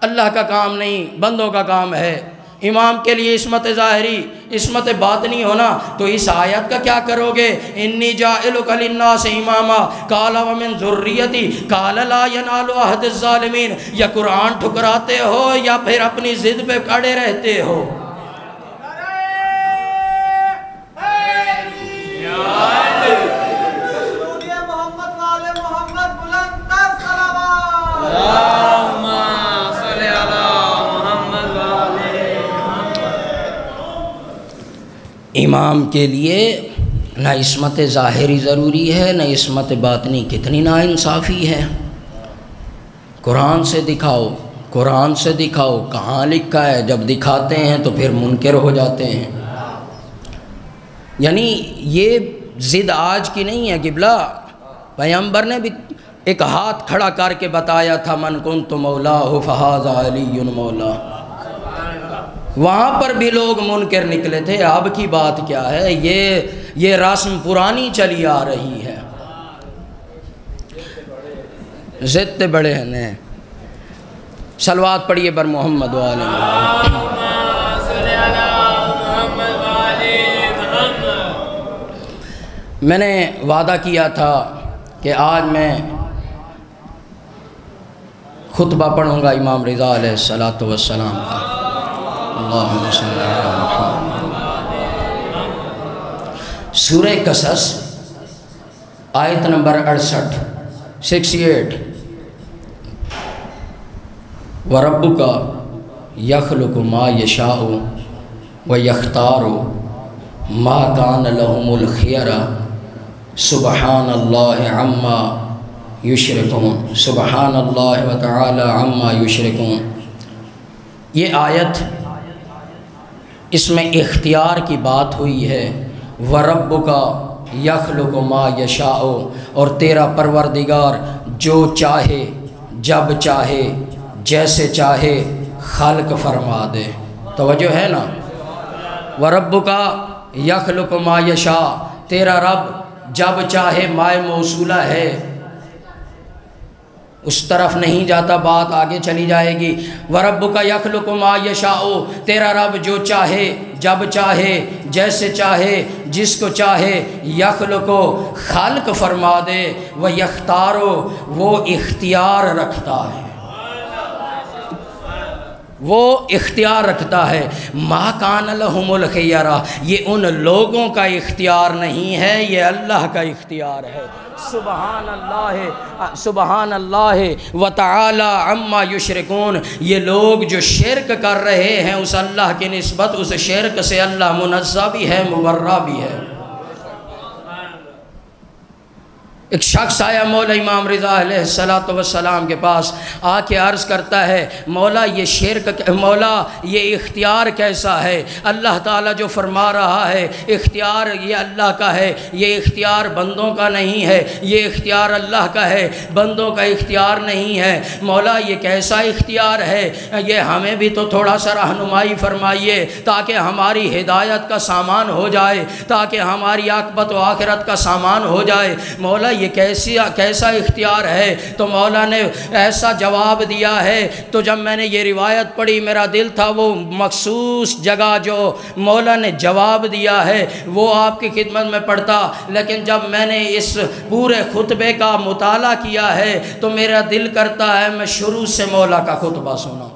اللہ کا کام نہیں بندوں کا کام ہے، امام کے لیے عصمت ظاہری، عصمت باطنی ہونا، تو اس آیت کا کیا کرو گے؟ انی جاعلک للناس اماما قال ومن ذریتی قال لا ینال عہد الظالمین۔ یا قرآن ٹھکراتے ہو یا پھر اپنی ضد پہ کھڑے رہتے ہو؟ امام کے لیے نہ عصمت ظاہری ضروری ہے نہ عصمت باطنی۔ کتنی ناانصافی ہے۔ قرآن سے دکھاؤ، قرآن سے دکھاؤ، کہاں لکھا ہے؟ جب دکھاتے ہیں تو پھر منکر ہو جاتے ہیں۔ یعنی یہ ضد آج کی نہیں ہے قبلہ، پیغمبر نے بھی ایک ہاتھ کھڑا کر کے بتایا تھا، من کنت مولاہ فہذا علی مولا۔ وہاں پر بھی لوگ منکر نکلے تھے۔ اب کی بات کیا ہے؟ یہ رسم پرانی چلی آ رہی ہے۔ ضد بڑے ہیں۔ صلوات پڑھیے بر محمد وآل محمد۔ میں نے وعدہ کیا تھا کہ آج میں خطبہ پڑھوں گا امام رضا علیہ السلام کا۔ اللہم صلی علی محمد۔ سورہ قصص آیت نمبر 68 وَرَبُّكَ يَخْلُقُ مَا يَشَاءُ وَيَخْتَارُ مَا كَانَ لَهُمُ الْخِيَرَةُ سُبْحَانَ اللَّهِ عَمَّا يُشْرِكُونَ سبحان اللہ وتعالی عما یشرکون۔ یہ آیت، اس میں اختیار کی بات ہوئی ہے۔ وَرَبُّكَ يَخْلُقُ مَا يَشَاءُ، اور تیرا پروردگار جو چاہے، جب چاہے، جیسے چاہے خلق فرما دے۔ توجہ ہے نا؟ وَرَبُّكَ يَخْلُقُ مَا يَشَاءُ، تیرا رب جب چاہے مائے موصولہ ہے، اس طرف نہیں جاتا، بات آگے چلی جائے گی۔ وَرَبُّكَ يَخْلُقُ مَا يَشَاءُ، تیرا رب جو چاہے، جب چاہے، جیسے چاہے، جس کو چاہے، یخلق خلق فرما دے، وَيَخْتَارُ وہ اختیار رکھتا ہے، وہ اختیار رکھتا ہے۔ مَا كَانَ لَهُمُ الْخِيَرَةُ، یہ ان لوگوں کا اختیار نہیں ہے، یہ اللہ کا اختیار ہے۔ سبحان اللہ وتعالی عما یشرکون۔ یہ لوگ جو شرک کر رہے ہیں اس اللہ کی نسبت، اس شرک سے اللہ منزہ بھی ہے، مبرہ بھی ہے۔ ایک شخص آیا مولا امام رضا علیہ السلام کے پاس، آ کے عرض کرتا ہے، مولا یہ شرک، مولا یہ اختیار کیسا ہے؟ اللہ تعالیٰ جو فرما رہا ہے اختیار یہ اللہ کا ہے، یہ اختیار بندوں کا نہیں ہے، یہ اختیار اللہ کا ہے، بندوں کا اختیار نہیں ہے۔ مولا یہ کیسا اختیار ہے؟ یہ ہمیں بھی تو تھوڑا سا رہنمائی فرمائیے تاکہ ہماری ہدایت کا سامان ہو جائے، تاکہ ہماری عاقبت و آخرت کا سامان ہو جائے۔ مولا یہ کیسا اختیار ہے؟ تو مولا نے ایسا جواب دیا ہے، تو جب میں نے یہ روایت پڑھی میرا دل تھا وہ مخصوص جگہ جو مولا نے جواب دیا ہے وہ آپ کی خدمت میں پڑھتا، لیکن جب میں نے اس پورے خطبے کا مطالعہ کیا ہے تو میرا دل کرتا ہے میں شروع سے مولا کا خطبہ سناؤں۔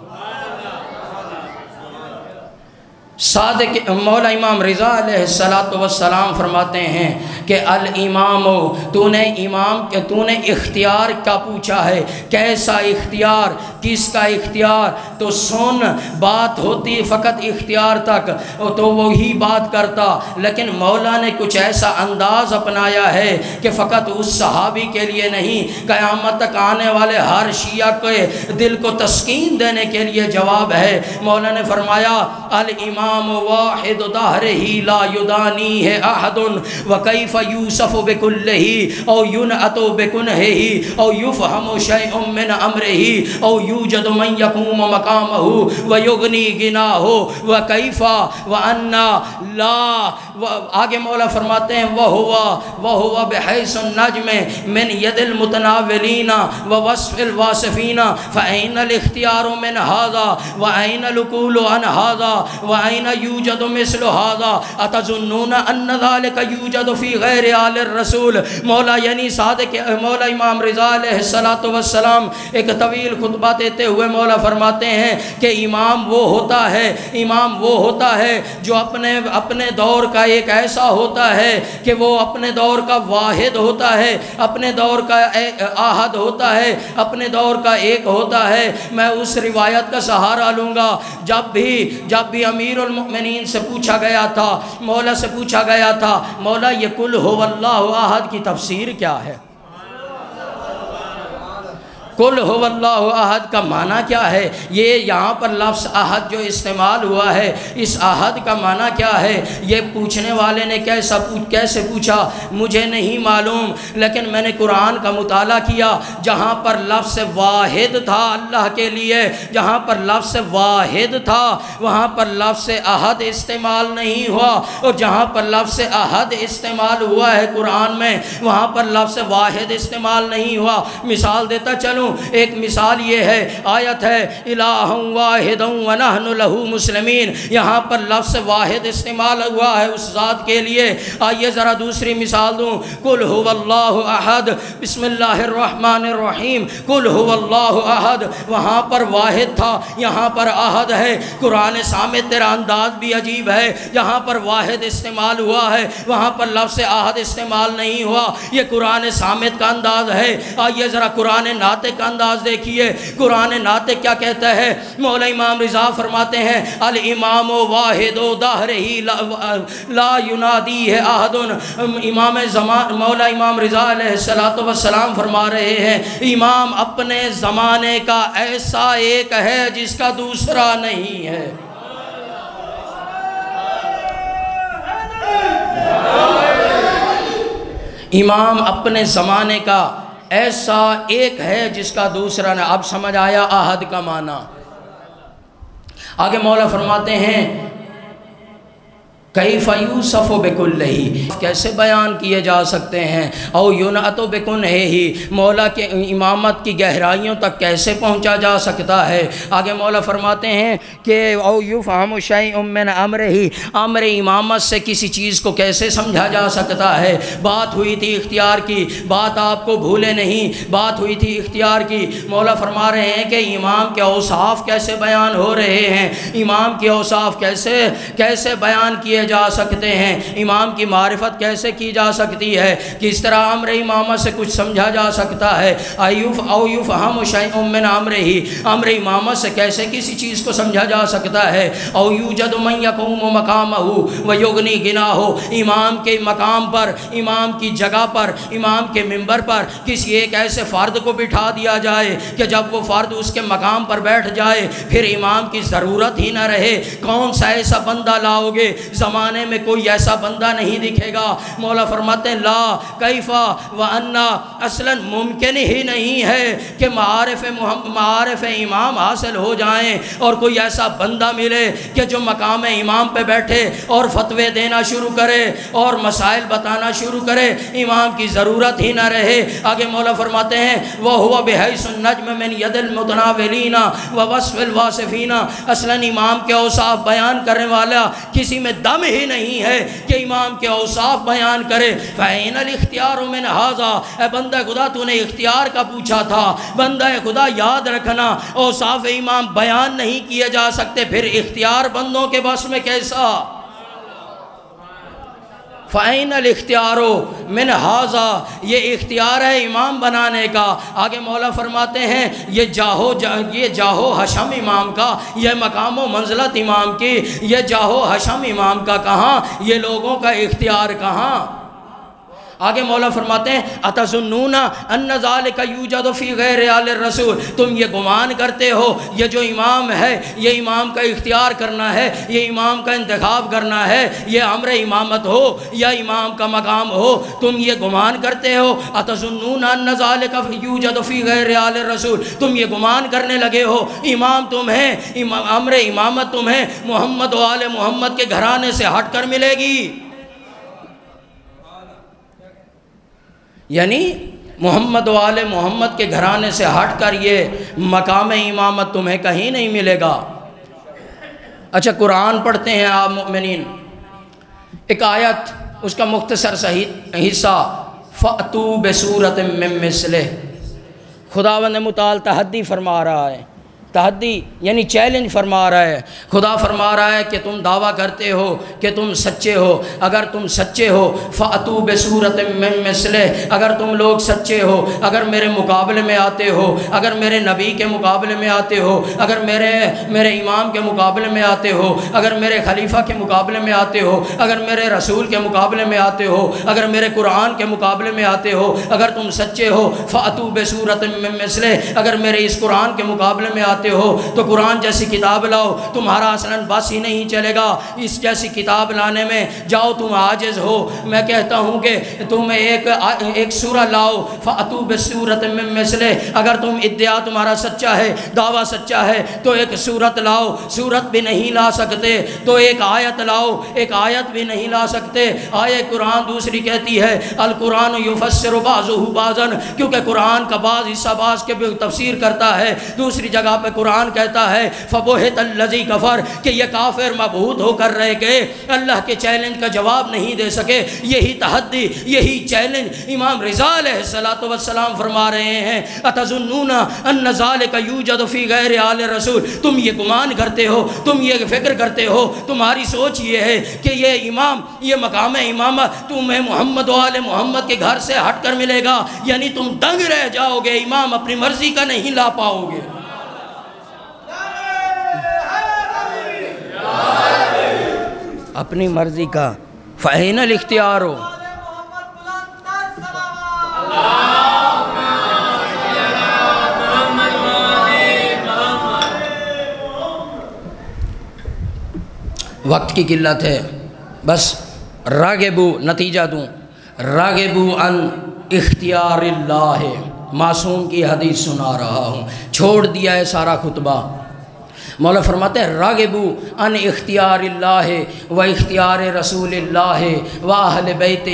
صادق مولا امام رضا علیہ السلام فرماتے ہیں کہ الامام، تو نے اختیار کا پوچھا ہے، کیسا اختیار، کس کا اختیار؟ تو سن، بات ہوتی فقط اختیار تک تو وہی بات کرتا، لیکن مولا نے کچھ ایسا انداز اپنایا ہے کہ فقط اس صحابی کے لیے نہیں، قیامت تک آنے والے ہر شیعہ کے دل کو تسکین دینے کے لیے جواب ہے۔ مولا نے فرمایا الامام الامام واحد دہرہ لا یدانیہ احد وکیف یوصف بکلہ او ینعت بکنہہ او یفہم شیء من امرہ او یوجد من یقوم مقامہ ویغنی غناہ وکیف وانا لا آگے مولا فرماتے ہیں وہو بحیث النجم من ید المتناولین ووصف الواصفین فأین الاختیار من هذا وأین العقول عن هذا وأین یوجد مثل هذا اتظنون ان ذلك یوجد فی غیر آل الرسول۔ مولا یعنی صادق مولا امام رضا علیہ السلام ایک طویل خطبہ دیتے ہوئے مولا فرماتے ہیں کہ امام وہ ہوتا ہے جو اپنے دور کا ایک ایسا ہوتا ہے کہ وہ اپنے دور کا واحد ہوتا ہے، اپنے دور کا آحد ہوتا ہے، اپنے دور کا ایک ہوتا ہے۔ میں اس روایت کا سہارا لوں گا جب بھی امیر المؤمنین سے پوچھا گیا تھا، مولا سے پوچھا گیا تھا مولا یہ قل هو اللہ احد کی تفسیر کیا ہے؟ قل هو اللہ احد کا معنی کیا ہے؟ یہ یہاں پر لفظ احد جو استعمال ہوا ہے، اس احد کا معنی کیا ہے؟ یہ پوچھنے والے نے کیسے پوچھا مجھے نہیں معلوم، لیکن میں نے قرآن کا مطالعہ کیا، جہاں پر لفظ واحد تھا اللہ کے لیے، جہاں پر لفظ واحد تھا وہاں پر لفظ احد استعمال نہیں ہوا، اور جہاں پر لفظ احد استعمال ہوا ہے قرآن میں وہاں پر لفظ واحد استعمال نہیں ہوا۔ مثال دیتا چلوں، ایک مثال یہ ہے، آیت ہے الہ واحد ونحن لہ مسلمین، یہاں پر لفظ واحد استعمال ہوا ہے اس ذات کے لیے۔ آئیے ذرا دوسری مثال دوں، قل هو اللہ احد، بسم اللہ الرحمن الرحیم، قل هو اللہ احد، وہاں پر واحد تھا یہاں پر احد ہے۔ قرآن سامت تیرا انداز بھی عجیب ہے، جہاں پر واحد استعمال ہوا ہے وہاں پر لفظ احد استعمال نہیں ہوا، یہ قرآن سامت کا انداز ہے۔ آئیے ذرا قرآن ناطق کا انداز دیکھیے، قرآن ناطق کیا کہتا ہے؟ مولا امام رضا فرماتے ہیں الامام واحد دہرہ لا ینادیہ احد۔ امام زمان مولا امام رضا علیہ السلام فرما رہے ہیں امام اپنے زمانے کا ایسا ایک ہے جس کا دوسرا نہیں ہے۔ امام اپنے زمانے کا ایسا ایک ہے جس کا دوسرا نہ۔ اب سمجھ آیا احد کا معنی۔ آگے مولا فرماتے ہیں کیف یوصف بکلہ، کیسے بیان کیے جا سکتے ہیں، او ینعت بکنہ، مولا کے امامت کی گہرائیوں تک کیسے پہنچا جا سکتا ہے۔ آگے مولا فرماتے ہیں کہ او یفہم شیء من امرہ، امر امامت سے کسی چیز کو کیسے سمجھا جا سکتا ہے۔ بات ہوئی تھی اختیار کی، بات آپ کو بھولے نہیں، بات ہوئی تھی اختیار کی۔ مولا فرما رہے ہیں کہ امام کے اوصاف کیسے بیان ہو رہے ہیں، امام کے اوصاف کیسے بیان کیے جا سکتے ہیں، امام کی معرفت کیسے کی جا سکتی ہے، کس طرح امر امامت سے کچھ سمجھا جا سکتا ہے۔ او یفہم شیء من امرہ، امر امامت سے کیسے کسی چیز کو سمجھا جا سکتا ہے۔ او یوجد من یقوم مقامہ ویغنی غناہ، امام کے مقام پر، امام کی جگہ پر، امام کے منبر پر کسی ایک ایسے فرد کو بٹھا دیا جائے کہ جب وہ فرد اس کے مقام پر بیٹھ جائے پھر امام کی ضرورت ہی نہ رہے۔ کون سا ایسا بندہ لاؤ گے؟ زمانے میں کوئی ایسا بندہ نہیں دکھے گا۔ مولا فرماتے ہیں لا کیفا وانا، اصلاً ممکن ہی نہیں ہے کہ معارف امام حاصل ہو جائیں اور کوئی ایسا بندہ ملے کہ جو مقام امام پہ بیٹھے اور فتوے دینا شروع کرے اور مسائل بتانا شروع کرے، امام کی ضرورت ہی نہ رہے۔ آگے مولا فرماتے ہیں وَهُوَ بِحَيْثُ النَّجْمِ مِنْ يَدِ الْمُتَنَاوِلِينَ وَوَصْفِ الْوَاصِفِينَ، اصلاً امام کے اوصاف بیان کرنے والا کسی میں دم ہی نہیں ہے کہ امام کے اوصاف بیان کرے۔ فَأَيْنَ الْاخْتِيَارُ مِنْ هَذَا، اے بندہ خدا تو نے اختیار کا پوچھا تھا، بندہ خدا یاد رکھنا اوصاف امام بیان نہیں کیے جا سکتے، پھر اختیار بندوں کے بس میں کیسا؟ فَأَيْنَ الْاخْتِيَارُ مِنْ هَذَا، یہ اختیار ہے امام بنانے کا۔ آگے مولا فرماتے ہیں یہ جاہو حشم امام کا، یہ مقام و منزلت امام کی، یہ جاہو حشم امام کا کہاں، یہ لوگوں کا اختیار کہاں؟ آگے مولا فرماتے ہیں اتظنون ان ذالک یوجد فی غیر آل الرسول، تم یہ گمان کرتے ہو یہ جو امام ہے یہ امام کا اختیار کرنا ہے، یہ امام کا انتخاب کرنا ہے، یہ امر امامت ہو یا امام کا مقام ہو، تم یہ گمان کرتے ہو اتظنون ان ذالک یوجد فی غیر آل الرسول، تم یہ گمان کرنے لگے ہو امام تمہیں امر امامت تمہیں محمد و آل محمد کے گھرانے سے ہٹ کر ملے گی، یعنی محمد و آل محمد کے گھرانے سے ہٹ کر یہ مقام امامت تمہیں کہیں نہیں ملے گا۔ اچھا قرآن پڑھتے ہیں آپ مومنین، ایک آیت اس کا مختصر حصہ فَأْتُوا بِسُورَةٍ مِّن مِّثْلِهِ، خداوند متعال تحدی فرما رہا ہے، تحدی یعنی چیلنج فرما رہا ہے، خدا فرما رہا ہے کہ تم دعویٰ کرتے ہو کہ تم سچے ہو، اگر تم سچے ہو فَأْتُوا بِسُورَةٍ مِّن مِّثْلِهِ، اگر تم لوگ سچے ہو، اگر میرے مقابلے میں آتے ہو، اگر میرے نبی کے مقابلے میں آتے ہو، اگر میرے امام کے مقابلے میں آتے ہو، اگر میرے خلیفہ کے مقابلے میں آتے ہو، اگر میرے رسول کے مقابلے میں آتے ہو، اگر میرے قرآن کے مقابلے میں آتے ہو، اگر تم سچے ہو فَأْتُوا بِسُورَةٍ مِّن مِّثْلِهِ، اگر میرے اس قرآن کے مقابلے میں آتے ہو تو قرآن جیسی کتاب لاؤ، تمہارا اصلاً بس ہی نہیں چلے گا، اس جیسی کتاب لانے میں جاؤ تم عاجز ہو، میں کہتا ہوں کہ تم ایک سورہ لاؤ فَأْتُوا بِسُورَةٍ مِّن مِّثْلِهِ، اگر تم ادعا تمہارا سچا ہے، دعویٰ سچا ہے تو ایک سورت لاؤ، سورت بھی نہیں لا سکتے تو ایک آیت لاؤ، ایک آیت بھی نہیں لا سکتے، آیت قرآن دوسری کہتی ہے القرآن یفسر بعضہ بعضا، کیونکہ قرآن کا بعض حصہ بعض کے بھی تفسیر کرتا ہے، دوسری جگہ پہ قرآن کہتا ہے فَبُہِتَ الَّذِي کَفَرَ، کہ یہ کافر مبہوت ہو کر رہ گئے، اللہ کے چیلنج کا جواب نہیں دے سکے، یہی تحدی یہی چیلنج امام رضا علیہ السلام فرما رہے ہیں اتظنون ان ذالک یوجد فی غیر آل رسول، تم یہ گمان کرتے ہو، تم یہ فکر کرتے ہو، تمہاری سوچ یہ ہے کہ یہ امام یہ مقام امامت تمہیں محمد و آل محمد کے گھر سے ہٹ کر ملے گا، یعنی تم دنگ رہ جاؤ گے، امام اپنی مرضی کا نہیں لا پاؤ گے۔ اپنی مرضی کا فَأَيْنَ الاختیار ہو، وقت کی قلت ہے، بس راغبو نتیجہ دوں، راغبو ان اختیار اللہ، معصوم کی حدیث سنا رہا ہوں، چھوڑ دیا ہے سارا خطبہ۔ مولا فرماتے ہیں راغبو ان اختیار اللہ و اختیار رسول اللہ و اہل بیتہ،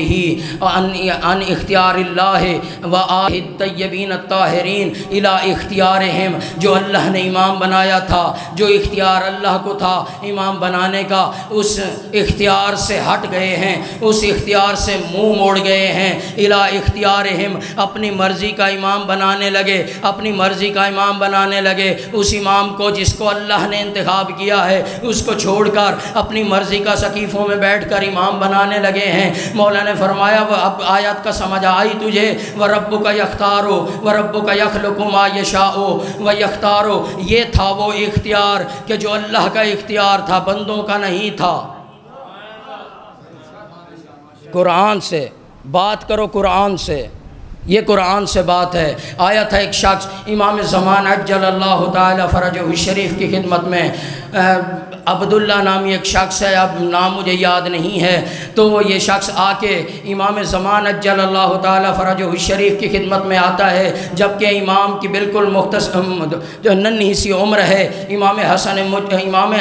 ان اختیار اللہ و آل الطیبین الطاہرین الی اختیارہم، جو اللہ نے امام بنایا تھا، جو اختیار اللہ کو تھا امام بنانے کا، اس اختیار سے ہٹ گئے ہیں، اس اختیار سے منہ موڑ گئے ہیں، الی اختیارہم، اپنی مرضی کا امام بنانے لگے، اپنی مرضی کا امام بنانے لگے، اس امام کو جس کو اللہ نے انتخاب کیا ہے اس کو چھوڑ کر اپنی مرضی کا سقیفوں میں بیٹھ کر امام بنانے لگے ہیں۔ مولا نے فرمایا اب آیت کا سمجھ آئی تجھے، وَرَبُّكَ يَخْتَارُ وَرَبُّكَ يَخْلُقُ مَا يَشَاءُ وَيَخْتَارُ، یہ تھا وہ اختیار کہ جو اللہ کا اختیار تھا، بندوں کا نہیں تھا۔ قرآن سے بات کرو، قرآن سے، یہ قرآن سے بات ہے۔ آیا تھا ایک شخص امام زمان عجل اللہ تعالی فرجہ الشریف کی خدمت میں، عبداللہ نامی ایک شخص ہے، اب نام مجھے یاد نہیں ہے، تو یہ شخص آ کے امام زمان عجل اللہ تعالی فرجہ الشریف کی خدمت میں آتا ہے، جبکہ امام کی بالکل جو ننھی سی عمر ہے، امام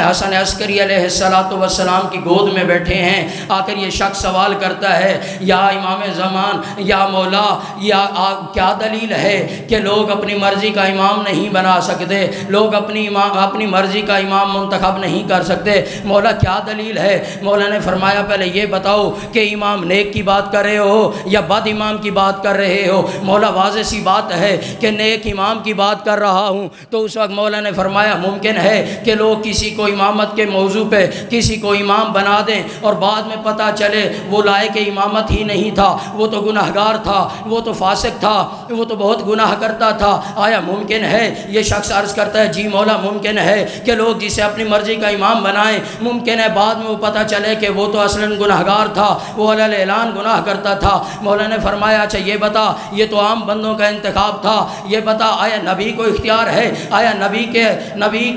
حسن عسکری علیہ السلام کی گود میں بیٹھے ہیں۔ آ کر یہ شخص سوال کرتا ہے یا امام زمان، یا مولا، یا کیا دلیل ہے کہ لوگ اپنی مرضی کا امام نہیں بنا سکتے، لوگ اپنی مرضی کا امام منتخب نہیں کر سکتے، مولا کیا دلیل ہے؟ مولا نے فرمایا پہلے یہ بتاؤ کہ امام نیک کی بات کر رہے ہو یا بد امام کی بات کر رہے ہو؟ مولا واضح سی بات ہے کہ نیک امام کی بات کر رہا ہوں۔ تو اس وقت مولا نے فرمایا ممکن ہے کہ لوگ کسی کو امامت کے موضوع پہ کسی کو امام بنا دیں اور بعد میں پتہ چلے وہ لائق امامت ہی نہیں تھا، وہ تو گناہگار تھا، وہ تو فاسق تھا، وہ تو بہت گناہ کرتا تھا، آیا ممکن ہے؟ یہ شخص عرض کرتا ہے جی مولا ممکن ہے کہ لوگ جسے اپنی مرضی کا امام بنائیں، ممکن ہے بعد میں وہ پتہ چلے کہ وہ تو اصلاً گناہگار تھا، وہ علی الاعلان گناہ کرتا تھا۔ مولا نے فرمایا اچھا یہ بتا، یہ تو عام بندوں کا انتخاب تھا، یہ بتا آیا نبی کو اختیار ہے؟ آیا نبی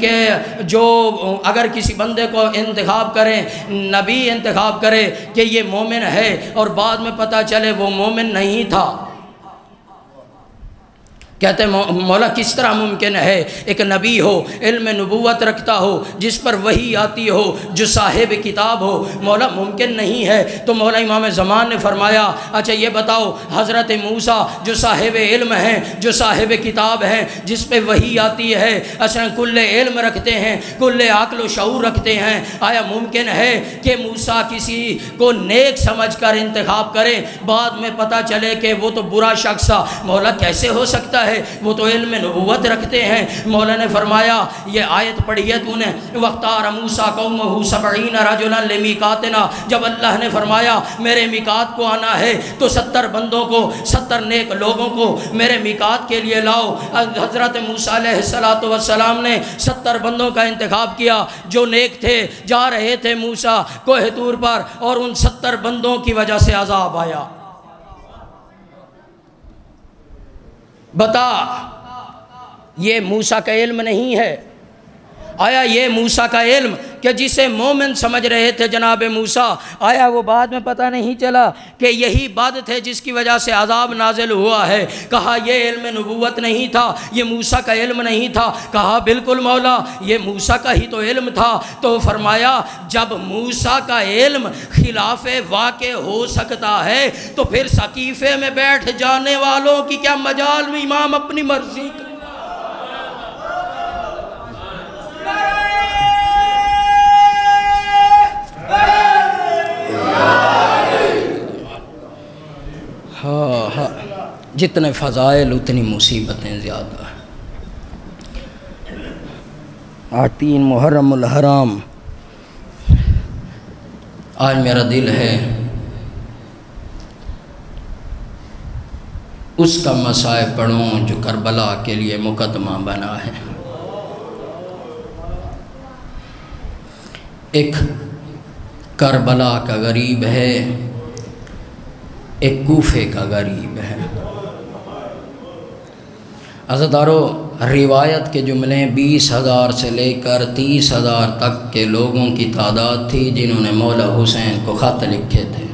کے جو اگر کسی بندے کو انتخاب کریں، نبی انتخاب کرے کہ یہ مومن ہے اور بعد میں پتہ چلے وہ مومن نہیں تھا، کہتے ہیں مولا کس طرح ممکن ہے ایک نبی ہو، علم نبوت رکھتا ہو، جس پر وحی آتی ہو، جو صاحب کتاب ہو، مولا ممکن نہیں ہے۔ تو مولا امام زمان نے فرمایا اچھا یہ بتاؤ حضرت موسیٰ جو صاحب علم ہیں، جو صاحب کتاب ہیں، جس پہ وحی آتی ہے، اصلا کل علم رکھتے ہیں، کل عقل و شعور رکھتے ہیں، آیا ممکن ہے کہ موسیٰ کسی کو نیک سمجھ کر انتخاب کرے، بعد میں پتہ چلے کہ وہ تو برا شخص تھا؟ مولا کیسے ہو سکتا ہے، وہ تو علم نبوت رکھتے ہیں۔ مولا نے فرمایا یہ آیت پڑھی ہے تو نے، وَاخْتَارَ مُوسَىٰ قَوْمَهُ 70 رَجُلًا لِمِيقَاتِنَا، جب اللہ نے فرمایا میرے میقات کو آنا ہے تو 70 بندوں کو، 70 نیک لوگوں کو میرے میقات کے لیے لاؤ۔ حضرت موسیٰ علیہ السلام نے 70 بندوں کا انتخاب کیا جو نیک تھے، جا رہے تھے موسیٰ کوہ طور پر، اور ان 70 بندوں کی وجہ سے عذاب آیا۔ بتا یہ موسیٰ کا علم نہیں ہے؟ آیا یہ موسیٰ کا علم کہ جسے مومن سمجھ رہے تھے جناب موسیٰ، آیا وہ بعد میں پتہ نہیں چلا کہ یہی بد تھے جس کی وجہ سے عذاب نازل ہوا ہے؟ کہا یہ علم نبوت نہیں تھا، یہ موسیٰ کا علم نہیں تھا۔ کہا بالکل مولا یہ موسیٰ کا ہی تو علم تھا۔ تو فرمایا جب موسیٰ کا علم خلاف واقع ہو سکتا ہے تو پھر سقیفے میں بیٹھ جانے والوں کی کیا مجال میں امام اپنی مرضی کا؟ ہاں جتنے فضائل اتنی مصیبتیں زیادہ ہیں۔ 3 محرم الحرام، آج میرا دل ہے اس کا مسائل پڑھوں جو کربلا کے لیے مقدمہ بنا ہے۔ ایک کربلا کا غریب ہے، ایک کوفے کا غریب ہے۔ عزیزارو روایت کے جملے 20,000 سے لے کر 30,000 تک کے لوگوں کی تعداد تھی جنہوں نے مولا حسین کو خط لکھے تھے۔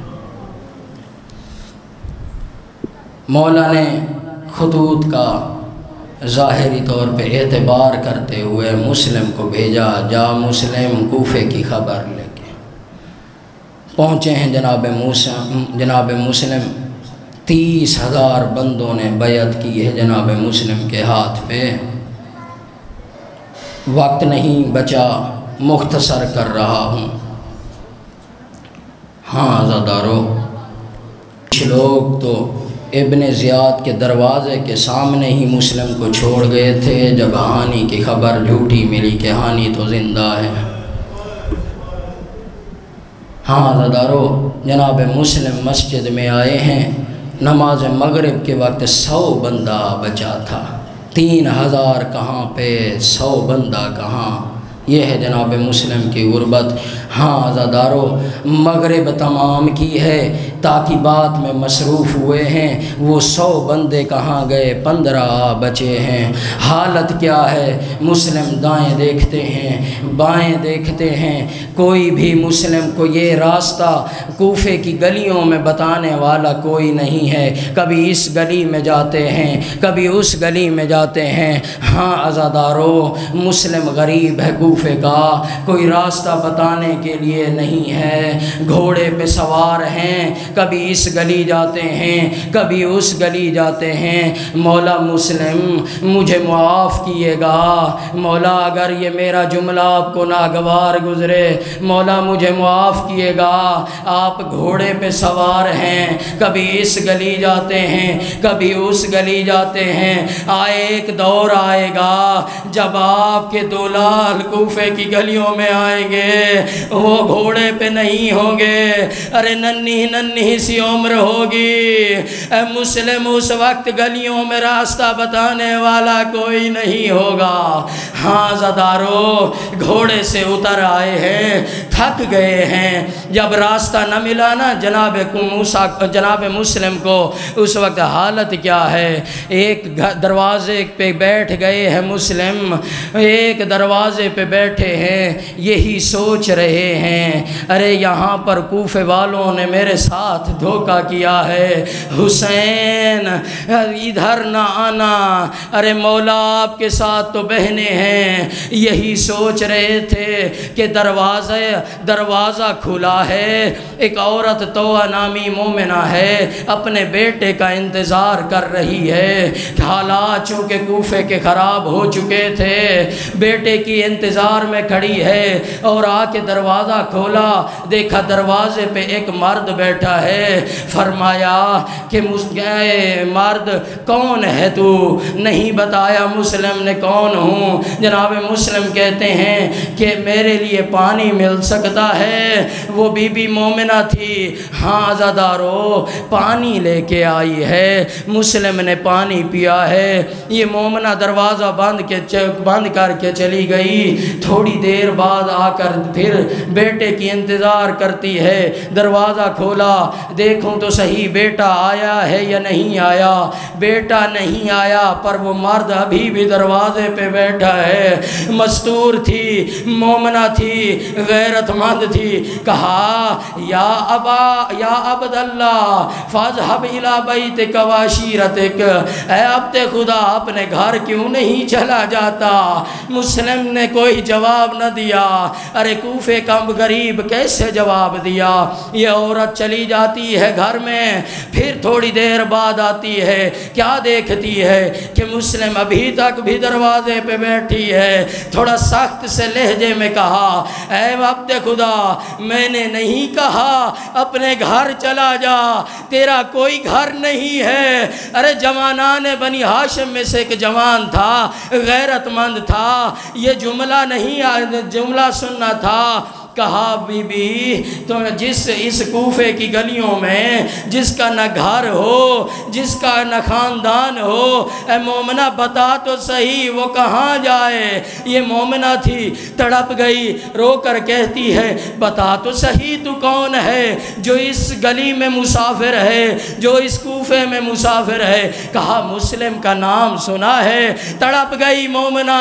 مولا نے خطوط کا ظاہری طور پہ اعتبار کرتے ہوئے مسلم کو بھیجا، جا مسلم کوفے کی خبر لے کے پہنچے ہیں جناب مسلم 30,000 بندوں نے بیعت کی ہے جناب مسلم کے ہاتھ پہ۔ وقت نہیں بچا، مختصر کر رہا ہوں۔ ہاں عزادارو کچھ لوگ تو ابن زیاد کے دروازے کے سامنے ہی مسلم کو چھوڑ گئے تھے جب ہانی کی خبر جھوٹی ملی کہ ہانی تو زندہ ہے۔ ہاں عزادارو جناب مسلم مسجد میں آئے ہیں، نماز مغرب کے وقت 100 بندہ بچا تھا۔ 3,000 کہاں پہ، 100 بندہ کہاں؟ یہ ہے جناب مسلم کی غربت۔ ہاں عزادارو مغرب تمام کی ہے، تعقیبات میں مصروف ہوئے ہیں، وہ 100 بندے کہاں گئے؟ 15 بچے ہیں۔ حالت کیا ہے؟ مسلم دائیں دیکھتے ہیں، بائیں دیکھتے ہیں، کوئی بھی مسلم کو یہ راستہ کوفے کی گلیوں میں بتانے والا کوئی نہیں ہے۔ کبھی اس گلی میں جاتے ہیں، کبھی اس گلی میں جاتے ہیں۔ ہاں عزادارو مسلم غریب ہے کوفے کا، کوئی راستہ بتانے کے لیے نہیں ہے، گھوڑے پہ سوار ہیں، کبھی اس گلی جاتے ہیں، کبھی اس گلی جاتے ہیں۔ مولا مسلم مجھے معاف کیے گا، مولا اگر یہ میرا جملہ آپ کو ناگوار گزرے، مولا مجھے معاف کیے گا۔ آپ گھوڑے پہ سوار ہیں، کبھی اس گلی جاتے ہیں، کبھی اس گلی جاتے ہیں۔ ایک دور آئے گا جب آپ کے دولال کو کوفے کی گلیوں میں آئیں گے وہ گھوڑے پہ نہیں ہوں گے، ارے ننھی ننھی سی عمر ہوگی، اے مسلم اس وقت گلیوں میں راستہ بتانے والا کوئی نہیں ہوگا۔ ہاں زدارو گھوڑے سے اتر آئے ہیں، تھک گئے ہیں، جب راستہ نہ ملا نا جناب مسلم کو اس وقت حالت کیا ہے، ایک دروازے پہ بیٹھ گئے ہیں مسلم، ایک دروازے پہ بیٹھے ہیں، یہی سوچ رہے ہیں ارے یہاں پر کوفے والوں نے میرے ساتھ دھوکہ کیا ہے، حسین ادھر نہ آنا، ارے مولا آپ کے ساتھ تو بہنیں ہیں، یہی سوچ رہے تھے کہ دروازہ کھلا ہے، ایک عورت توہ نامی مومنہ ہے، اپنے بیٹے کا انتظار کر رہی ہے، حالات چونکہ کوفے کے خراب ہو چکے تھے، بیٹے کی انتظار میں کھڑی ہے، اور آ کے دروازہ کھولا، دیکھا دروازے پہ ایک مرد بیٹھا ہے، فرمایا کہ مرد کون ہے تو؟ نہیں بتایا مسلم نے کون ہوں۔ جناب مسلم کہتے ہیں کہ میرے لیے پانی مل سکتا ہے؟ وہ بی بی مومنہ تھی، ہاں عزادارو پانی لے کے آئی ہے، مسلم نے پانی پیا ہے، یہ مومنہ دروازہ بند کر کے چلی گئی، تھوڑی دیر بعد آ کر پھر بیٹے کی انتظار کرتی ہے، دروازہ کھولا، دیکھوں تو صحیح بیٹا آیا ہے یا نہیں آیا، بیٹا نہیں آیا پر وہ مرد ابھی بھی دروازے پہ بیٹھا ہے، مستور تھی، مومنہ تھی، غیرت مند تھی، کہا یا عبداللہ فاذهب الى بیتک وعشیرتک، اے عبد خدا اپنے گھر کیوں نہیں چلا جاتا؟ مسلم نے کوئی جواب نہ دیا، ارے کوفے کا غریب کیسے جواب دیا؟ یہ عورت چلی جاتی ہے گھر میں، پھر تھوڑی دیر بعد آتی ہے، کیا دیکھتی ہے کہ مسلم ابھی تک بھی دروازے پہ بیٹھی ہے، تھوڑا سخت سے لہجے میں کہا اے عبد خدا میں نے نہیں کہا اپنے گھر چلا جا، تیرا کوئی گھر نہیں ہے۔ ارے جوانان بنی ہاشم میں سے ایک جوان تھا، غیرت مند تھا، یہ جملہ سننا تھا، کہا بی بی تو اس کوفے کی گلیوں میں جس کا نہ گھر ہو، جس کا نہ خاندان ہو، اے مومنہ بتا تو صحیح وہ کہاں جائے؟ یہ مومنہ تھی، تڑپ گئی، رو کر کہتی ہے بتا تو صحیح تو کون ہے جو اس گلی میں مسافر ہے، جو اس کوفے میں مسافر ہے؟ کہا مسلم کا نام سنا ہے۔ تڑپ گئی مومنہ،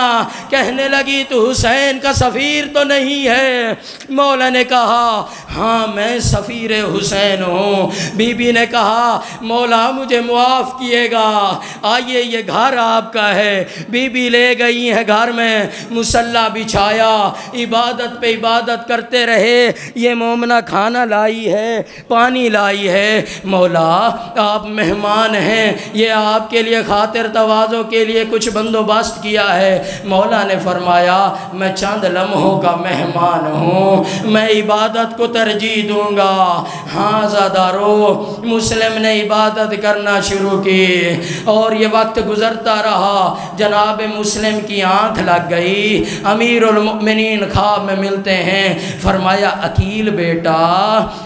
کہنے لگی تو حسین کا سفیر تو نہیں ہے؟ مولا نے کہا ہاں میں سفیر حسین ہوں۔ بی بی نے کہا مولا مجھے معاف کیے گا، آئیے یہ گھر آپ کا ہے۔ بی بی لے گئی ہے گھر میں، مصلی بچھایا، عبادت پہ عبادت کرتے رہے۔ یہ مومنہ کھانا لائی ہے، پانی لائی ہے، مولا آپ مہمان ہیں، یہ آپ کے لیے خاطر تواضع کے لیے کچھ بندوبست کیا ہے۔ مولا نے فرمایا میں چند لمحوں کا مہمان ہوں، میں عبادت کو ترجیح دوں گا۔ ہاں زادارو مسلم نے عبادت کرنا شروع کی، اور یہ وقت گزرتا رہا، جناب مسلم کی آنکھ لگ گئی، امیر المؤمنین خواب میں ملتے ہیں، فرمایا عقیل بیٹا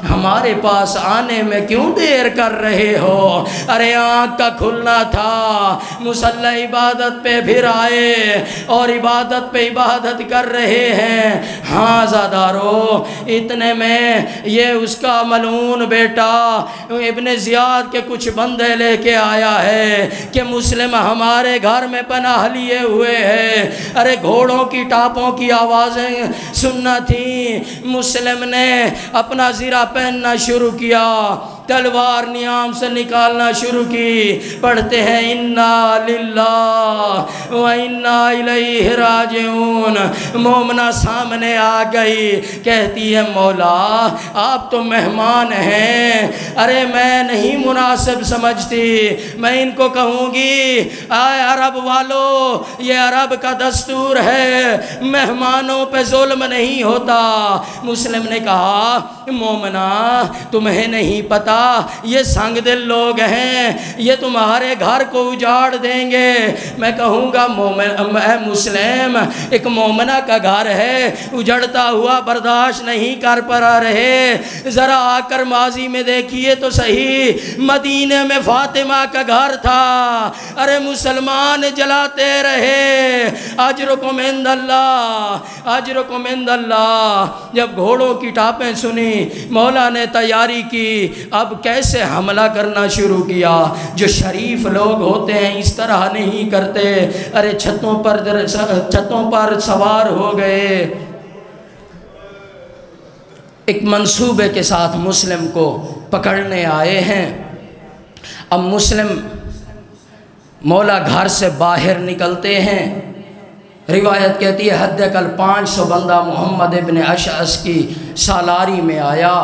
ہمارے پاس آنے میں کیوں دیر کر رہے ہو؟ ارے آنکھ کا کھلنا تھا، مصلی عبادت پہ پھر آئے اور عبادت پہ عبادت کر رہے ہیں۔ ہاں زادارو اتنے میں یہ اس کا ملعون بیٹا ابن زیاد کے کچھ بندے لے کے آیا ہے کہ مسلم ہمارے گھر میں پناہ لیے ہوئے ہیں۔ ارے گھوڑوں کی ٹاپوں کی آوازیں سننا تھی، مسلم نے اپنا زرہ پہننا شروع کیا، تلوار نیام سے نکالنا شروع کی، پڑھتے ہیں انا للہ و انا الیہ راجعون۔ مومنہ سامنے آ گئی، کہتی ہے مولا آپ تو مہمان ہیں، ارے میں نہیں مناسب سمجھتی، میں ان کو کہوں گی اے عرب والو یہ عرب کا دستور ہے، مہمانوں پہ ظلم نہیں ہوتا۔ مسلم نے کہا مومنہ تمہیں نہیں پتا یہ سنگ دل لوگ ہیں، یہ تمہارے گھر کو اجاڑ دیں گے۔ میں کہوں گا اے مسلم، ایک مومنہ کا گھر ہے، اجڑتا ہوا برداشت نہیں کر پا رہے۔ ذرا آ کر ماضی میں دیکھیے تو صحیح، مدینے میں فاطمہ کا گھر تھا، ارے مسلمان جلاتے رہے۔ اجرکم عند اللہ، اجرکم عند اللہ۔ جب گھوڑوں کی ٹاپیں سنی، مولا نے تیاری کی، اب کیسے حملہ کرنا شروع کیا۔ جو شریف لوگ ہوتے ہیں اس طرح نہیں کرتے، ارے چھتوں پر سوار ہو گئے۔ ایک منصوبے کے ساتھ مسلم کو پکڑنے آئے ہیں۔ اب مسلم مولا گھر سے باہر نکلتے ہیں، روایت کہتی ہے حد اقل 500 بندہ محمد ابن اشعث کی سالاری میں آیا۔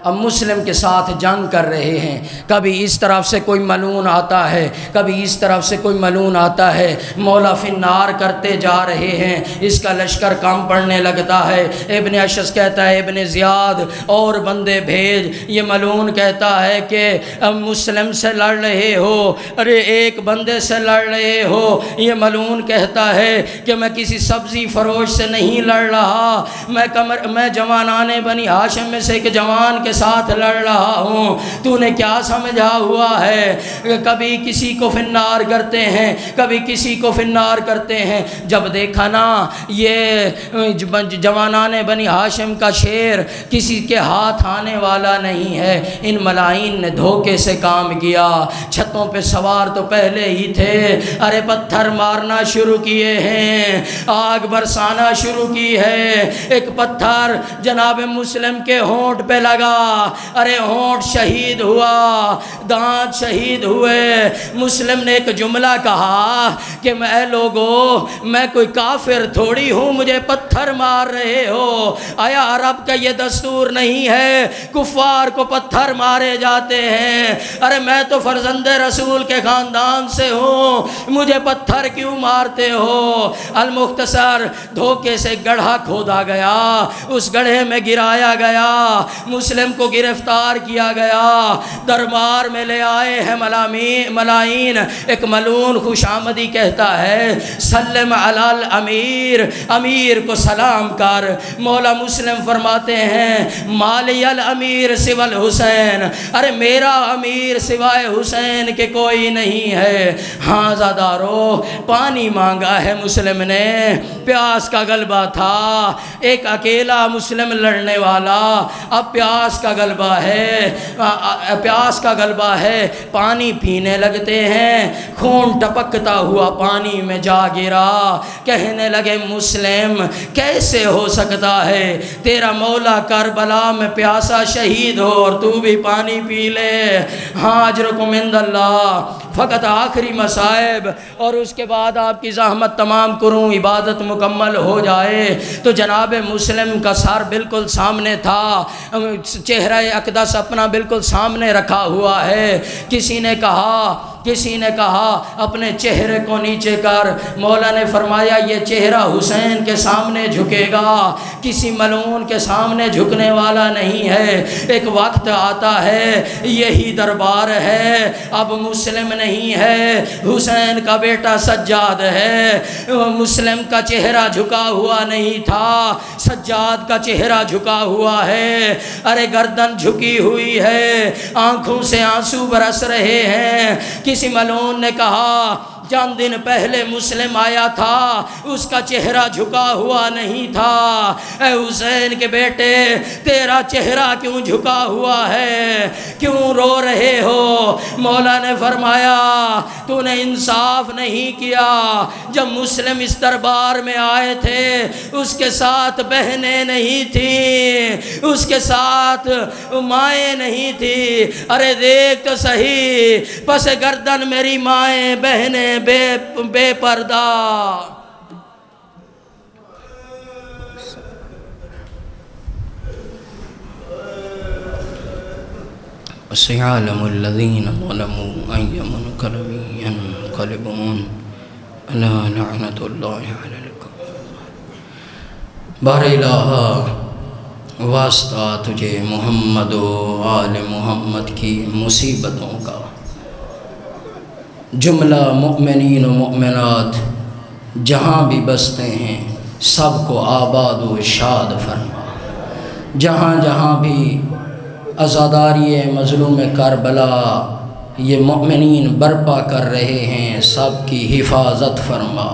اب مسلم کے ساتھ جنگ کر رہے ہیں، کبھی اس طرف سے کوئی ملعون آتا ہے، کبھی اس طرف سے کوئی ملعون آتا ہے، مولا فنار کرتے جا رہے ہیں، اس کا لشکر کم پڑنے لگتا ہے۔ ابن اشعث کہتا ہے ابن زیاد اور بندے بھیج، یہ ملعون کہتا ہے کہ اب مسلم سے لڑ رہے ہو، ارے ایک بندے سے لڑ رہے ہو۔ یہ ملعون کہتا ہے کہ میں کسی سبزی فروش سے نہیں لڑ رہا، میں جوانان بنی ہاشم میں سے ایک جوان کے ساتھ لڑ رہا ہوں، تو نے کیا سمجھا ہوا ہے؟ کبھی کسی کو فنار کرتے ہیں، کبھی کسی کو فنار کرتے ہیں۔ جب دیکھا نا یہ جوانان بنی ہاشم کا شیر کسی کے ہاتھ آنے والا نہیں ہے، ان ملائین نے دھوکے سے کام کیا۔ چھتوں پہ سوار تو پہلے ہی تھے، ارے پتھر مارنا شروع کیے ہیں، آگ برسانا شروع کی ہے۔ ایک پتھر جناب مسلم کے ہونٹ پہ لگا، ارے ہونٹ شہید ہوا، دانت شہید ہوئے۔ مسلم نے ایک جملہ کہا کہ اے لوگو، میں کوئی کافر تھوڑی ہوں، مجھے پتھر مار رہے ہو؟ آیا عرب کا یہ دستور نہیں ہے کفار کو پتھر مارے جاتے ہیں؟ ارے میں تو فرزند رسول کے خاندان سے ہوں، مجھے پتھر کیوں مارتے ہو؟ المختصر دھوکے سے گڑھا کھودا گیا، اس گڑھے میں گرایا گیا، مسلم کو گرفتار کیا گیا، دربار میں لے آئے ہیں ملائین۔ ایک ملعون خوش آمدی کہتا ہے سلم علی الامیر، امیر کو سلام کر۔ مولا مسلم فرماتے ہیں مالی الامیر سوى الحسین، ارے میرا امیر سوائے حسین کے کوئی نہیں ہے۔ ہاں زادارو، پانی مانگا ہے مسلم نے، پیاس کا غلبہ تھا، ایک اکیلا مسلم لڑنے والا، اب پیاس کا غلبہ ہے، پیاس کا غلبہ ہے، پانی پینے لگتے ہیں، خون ٹپکتا ہوا پانی میں جا گرا۔ کہنے لگے مسلم کیسے ہو سکتا ہے تیرا مولا کربلا میں پیاسا شہید ہو اور تو بھی پانی پی لے؟ ہاں اجرکم عند اللہ۔ فقط آخری مصائب اور اس کے بعد آپ کی زحمت تمام کروں، عبادت مکمل ہو جائے۔ تو جناب مسلم کا سر بالکل سامنے تھا، چہرہ اقدس اپنا بالکل سامنے رکھا ہوا ہے۔ کسی نے کہا اپنے چہرے کو نیچے کر، مولا نے فرمایا یہ چہرہ حسین کے سامنے جھکے گا، کسی ملعون کے سامنے جھکنے والا نہیں ہے۔ ایک وقت آتا ہے، یہی دربار ہے، اب مسلم نہیں ہے، حسین کا بیٹا سجاد ہے۔ مسلم کا چہرہ جھکا ہوا نہیں تھا، سجاد کا چہرہ جھکا ہوا ہے، ارے گردن جھکی ہوئی ہے، آنکھوں سے آنسو برس رہے ہیں۔ کسی ملعون نے کہا چند دن پہلے مسلم آیا تھا، اس کا چہرہ جھکا ہوا نہیں تھا، اے حسین کے بیٹے تیرا چہرہ کیوں جھکا ہوا ہے، کیوں رو رہے ہو؟ مولا نے فرمایا تو نے انصاف نہیں کیا۔ جب مسلم اس دربار میں آئے تھے اس کے ساتھ بہنیں نہیں تھیں، اس کے ساتھ مائیں نہیں تھی، ارے دیکھ تو صحیح، پس گردن میری مائیں بہنیں بے پردہ۔ سيعلم الذين ظلموا أي منقلب ينقلبون ألا لعنة الله على الكافرين۔ بار الہ واسطہ تجھے محمد و آل محمد کی مصیبتوں کا، جملہ مؤمنین و مؤمنات جہاں بھی بستے ہیں سب کو آباد و شاد فرما، جہاں جہاں بھی عزاداری مظلوم کربلا یہ مؤمنین برپا کر رہے ہیں سب کی حفاظت فرما۔